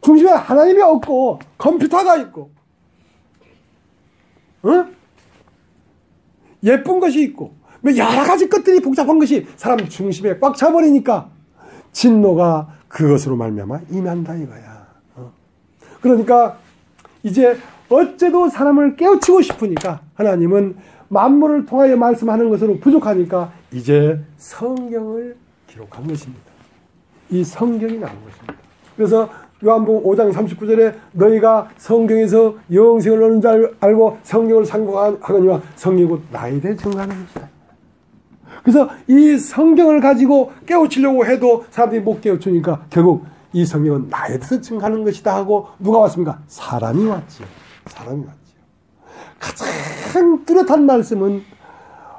중심에 하나님이 없고 컴퓨터가 있고 예쁜 것이 있고 여러 가지 것들이 복잡한 것이 사람 중심에 꽉 차버리니까 진노가 그것으로 말미암아 임한다 이거야. 그러니까 이제 어째도 사람을 깨우치고 싶으니까 하나님은 만물을 통하여 말씀하는 것으로 부족하니까 이제 성경을 기록한 것입니다. 이 성경이 나온 것입니다. 그래서 요한복음 5장 39절에 너희가 성경에서 영생을 얻는 줄 알고 성경을 상고하거니와 성경이 곧 나에 대해 증거하는 것이다. 그래서 이 성경을 가지고 깨우치려고 해도 사람들이 못 깨우치니까 결국 이 성경은 나에 대해서 증거하는 것이다 하고 누가 왔습니까? 사람이 왔지요. 사람이 왔지요. 가장 뚜렷한 말씀은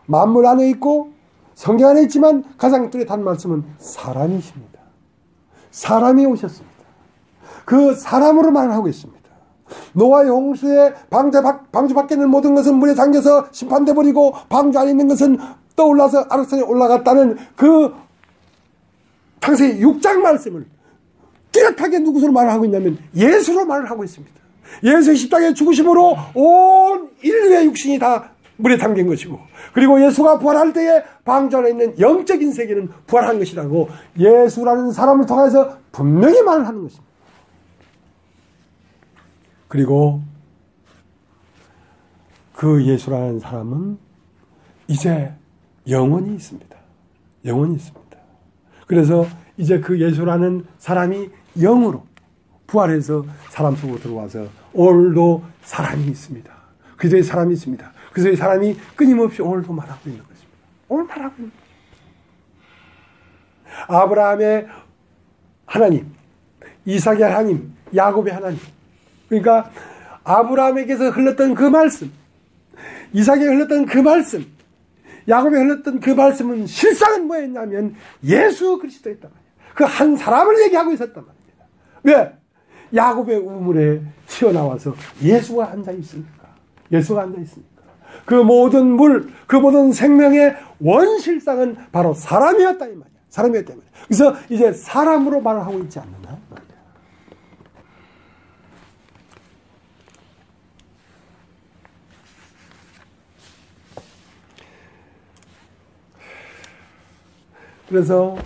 만물 안에 있고 성경 안에 있지만 가장 뚜렷한 말씀은 사람이십니다. 사람이 오셨습니다. 그 사람으로 말을 하고 있습니다. 노아의 홍수에 방주 밖에 있는 모든 것은 물에 잠겨서 심판돼 버리고 방주 안에 있는 것은 떠올라서 아락산에 올라갔다는 그 창세기 6장 말씀을 뚜렷하게 누구로 말을 하고 있냐면 예수로 말을 하고 있습니다. 예수의 십자가의 죽으심으로 온 인류의 육신이 다 물에 담긴 것이고 그리고 예수가 부활할 때에 방주 안에 있는 영적인 세계는 부활한 것이라고 예수라는 사람을 통해서 분명히 말을 하는 것입니다. 그리고 그 예수라는 사람은 이제 영원히 있습니다. 영원히 있습니다. 그래서 이제 그 예수라는 사람이 영으로 부활해서 사람 속으로 들어와서 오늘도 사람이 있습니다. 그저의 사람이 있습니다. 그래서 이 사람이 끊임없이 오늘도 말하고 있는 것입니다. 오늘 말하고 있는 것입니다. 아브라함의 하나님, 이삭의 하나님, 야곱의 하나님. 그러니까 아브라함에게서 흘렀던 그 말씀, 이삭에게 흘렀던 그 말씀, 야곱에 흘렀던 그 말씀은 실상은 뭐였냐면 예수 그리스도였단 말이에요. 그 한 사람을 얘기하고 있었단 말입니다. 왜? 야곱의 우물에 튀어나와서 예수가 앉아 있으니까. 예수가 앉아 있으니까. 그 모든 물, 그 모든 생명의 원실상은 바로 사람이었다 이 말이야. 사람이었다 이 말이야. 그래서 이제 사람으로 말을 하고 있지 않느냐 말이야. 그래서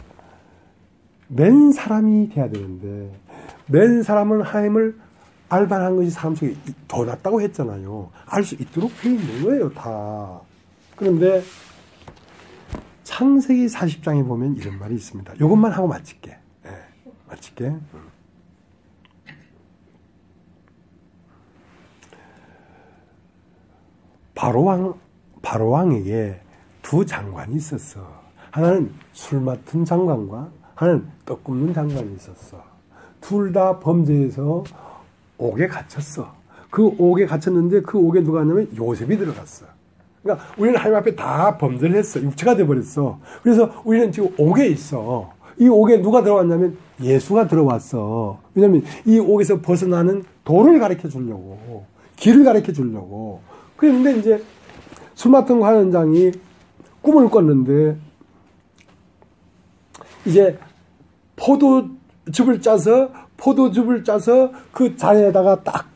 맨 사람이 돼야 되는데 맨 사람은 하나님을 알만한 것이 사람 속에 더 낫다고 했잖아요. 알 수 있도록 되어 있는 거예요, 다. 그런데 창세기 40장에 보면 이런 말이 있습니다. 이것만 하고 마칠게. 네, 마칠게. 바로왕에게 두 장관이 있었어. 하나는 술 맡은 장관과 하나는 떡 굽는 장관이 있었어. 둘 다 범죄해서 옥에 갇혔어. 그 옥에 갇혔는데 그 옥에 누가 왔냐면 요셉이 들어갔어. 그러니까 우리는 하나님 앞에 다 범죄를 했어. 육체가 돼버렸어. 그래서 우리는 지금 옥에 있어. 이 옥에 누가 들어왔냐면 예수가 들어왔어. 왜냐하면 이 옥에서 벗어나는 도를 가르쳐 주려고, 길을 가르쳐 주려고. 그런데 이제 술 맡은 관원장이 꿈을 꿨는데 이제 포도즙을 짜서 그 잔에다가 딱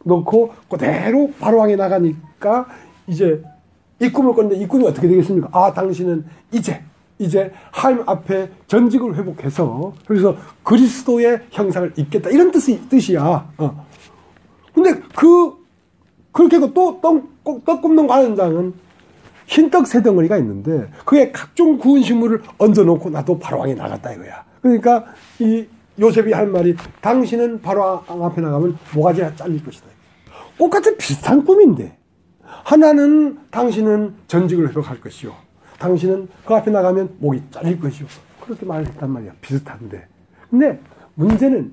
넣고 그대로 바로왕에 나가니까 이제 이 꿈을 꿨는데 이 꿈이 어떻게 되겠습니까? 아, 당신은 이제 하나님 앞에 전직을 회복해서 그래서 그리스도의 형상을 입겠다 이런 뜻이야. 근데 그렇게 해서 또 떡 굽는 관원장은 흰떡 세 덩어리가 있는데 그에 각종 구운 식물을 얹어놓고 나도 바로왕에 나갔다 이거야. 그러니까 이 요셉이 할 말이 당신은 바로 앞에 나가면 모가지가 잘릴 것이다. 똑같은 비슷한 꿈인데 하나는 당신은 전직을 회복할 것이요. 당신은 그 앞에 나가면 목이 잘릴 것이요. 그렇게 말을 했단 말이야. 비슷한데. 근데 문제는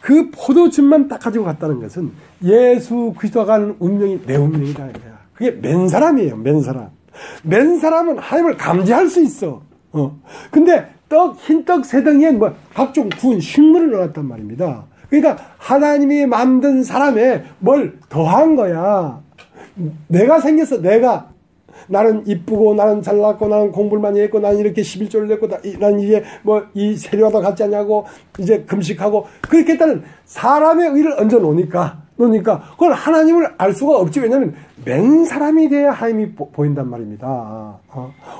그 포도즙만 딱 가지고 갔다는 것은 예수 그리스도가 가는 운명이 내 운명이다. 그게 맨 사람이에요. 맨 사람. 맨 사람은 하나님을 감지할 수 있어. 근데 흰떡 세 덩이에 뭐 각종 구운 식물을 넣었단 말입니다. 그러니까 하나님이 만든 사람에 뭘 더한 거야. 내가 생겼어. 나는 이쁘고 나는 잘났고 나는 공부를 많이 했고 나는 이렇게 11조를 냈고 나는 이게 뭐 이 세례와도 같지 않냐고 이제 금식하고 그렇게 했다는 사람의 의를 얹어 놓으니까 그건 하나님을 알 수가 없지. 왜냐하면 맨 사람이 돼야 하나님이 보인단 말입니다.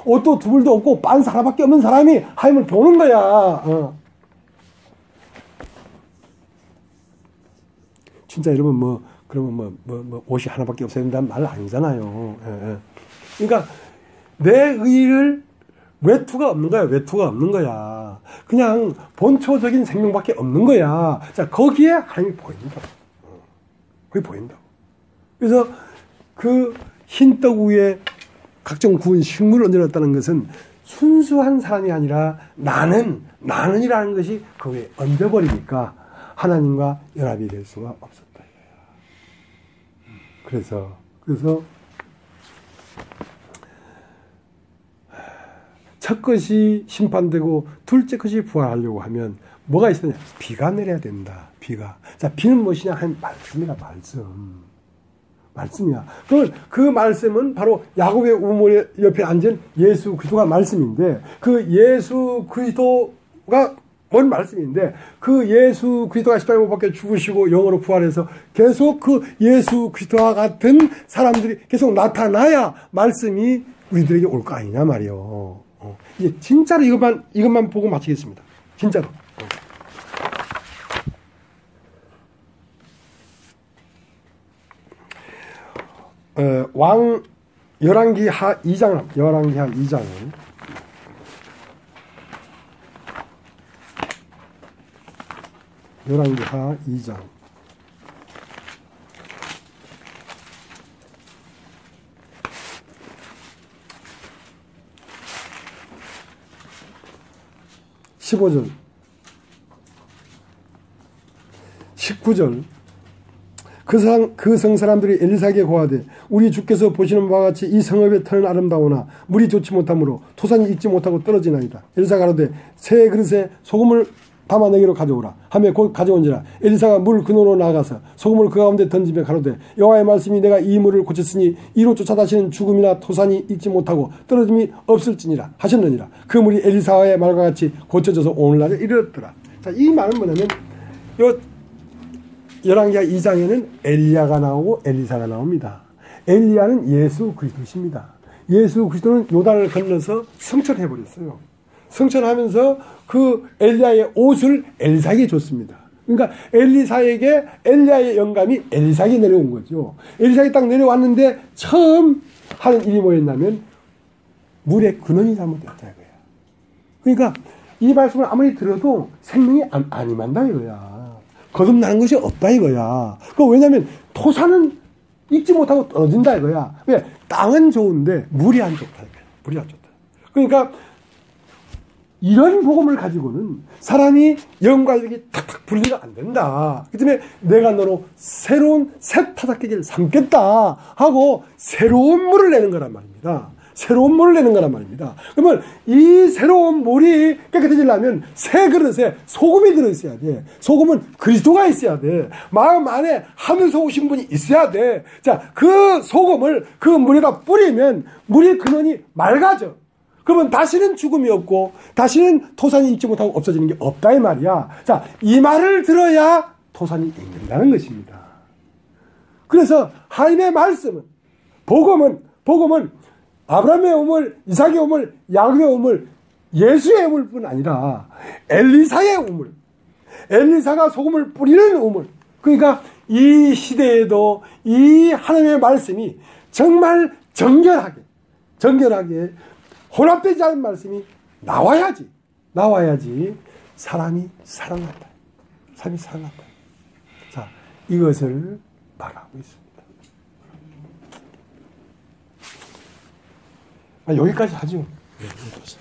옷도 두벌도 없고 빤스 하나밖에 없는 사람이 하나님을 보는 거야. 진짜 여러분 그러면 옷이 하나밖에 없어야 된다는 말 아니잖아요. 그러니까 내 의를 외투가 없는 거야. 외투가 없는 거야. 그냥 본초적인 생명밖에 없는 거야. 자, 거기에 하나님이 보인다. 그게 보인다고. 그래서 그 흰떡 위에 각종 구운 식물을 얹어놨다는 것은 순수한 사람이 아니라 나는이라는 것이 거기에 얹어버리니까 하나님과 연합이 될 수가 없었다. 그래서 첫 것이 심판되고 둘째 것이 부활하려고 하면 뭐가 있었냐? 비가 내려야 된다. 비가. 자, 비는 무엇이냐? 한 말씀이야, 말씀이야. 그 말씀은 바로 야곱의 우물 옆에 앉은 예수 그리스도가 말씀인데 그 예수 그리스도가 뭔 말씀인데 그 예수 그리스도가 십자가에 못 박혀 죽으시고 영으로 부활해서 계속 그 예수 그리스도와 같은 사람들이 계속 나타나야 말씀이 우리들에게 올 거 아니냐 말이요. 이제 진짜로 이것만 보고 마치겠습니다. 진짜로. 열왕기하 2장을 열왕기하 2장을 2장 15절 19절 그 성 사람들이 엘리사에게 고하되 우리 주께서 보시는 바와 같이 이 성읍의 터는 아름다우나 물이 좋지 못하므로 토산이 익지 못하고 떨어지나이다. 엘리사가 가로되 새 그릇에 소금을 담아 내게로 가져오라 하며 곧 가져온지라. 엘리사가 물 근원으로 나아가서 소금을 그 가운데 던지며 가로되 여호와의 말씀이 내가 이 물을 고쳤으니 이로 쫓아다시는 죽음이나 토산이 익지 못하고 떨어짐이 없을지니라 하셨느니라. 그 물이 엘리사의 말과 같이 고쳐져서 오늘날에 이르렀더라. 자, 이 말은 뭐냐면 열왕기하 2장에는 엘리야가 나오고 엘리사가 나옵니다. 엘리야는 예수 그리스도십니다. 예수 그리스도는 요단을 건너서 성천해버렸어요. 성천하면서 그 엘리야의 옷을 엘리사에게 줬습니다. 그러니까 엘리야의 영감이 엘리사에게 내려온 거죠. 엘리사에게 딱 내려왔는데 처음 하는 일이 뭐였냐면 물의 근원이 잘못됐다 이거야. 그러니까 이 말씀을 아무리 들어도 생명이 안 임한다 이거야. 거듭나는 것이 없다 이거야. 왜냐하면 토사는 익지 못하고 떨어진다 이거야. 왜? 땅은 좋은데 물이 안 좋다 이거야. 물이 안 좋다. 그러니까 이런 복음을 가지고는 사람이 영과 이렇게 탁탁 분리가 안 된다. 그 때문에 내가 너로 새로운 새 타작깨기를 삼겠다 하고 새로운 물을 내는 거란 말입니다. 새로운 물을 내는 거란 말입니다. 그러면 이 새로운 물이 깨끗해지려면 새 그릇에 소금이 들어있어야 돼. 소금은 그리스도가 있어야 돼. 마음 안에 하늘에서 오신 분이 있어야 돼. 자, 그 소금을 그 물에다 뿌리면 물의 근원이 맑아져. 그러면 다시는 죽음이 없고 다시는 토산이 익지 못하고 없어지는 게 없다 이 말이야. 자, 이 말을 들어야 토산이 익는다는 것입니다. 그래서 하나님의 말씀은 복음은 아브라함의 우물, 이삭의 우물, 야곱의 우물, 예수의 우물뿐 아니라 엘리사의 우물, 엘리사가 소금을 뿌리는 우물. 그러니까 이 시대에도 이 하나님의 말씀이 정말 정결하게 혼합되지 않은 말씀이 나와야지 사람이 살아난다. 삶이 살아났다. 자, 이것을 말하고 있습니다. 여기까지 하죠. 네, 여기까지.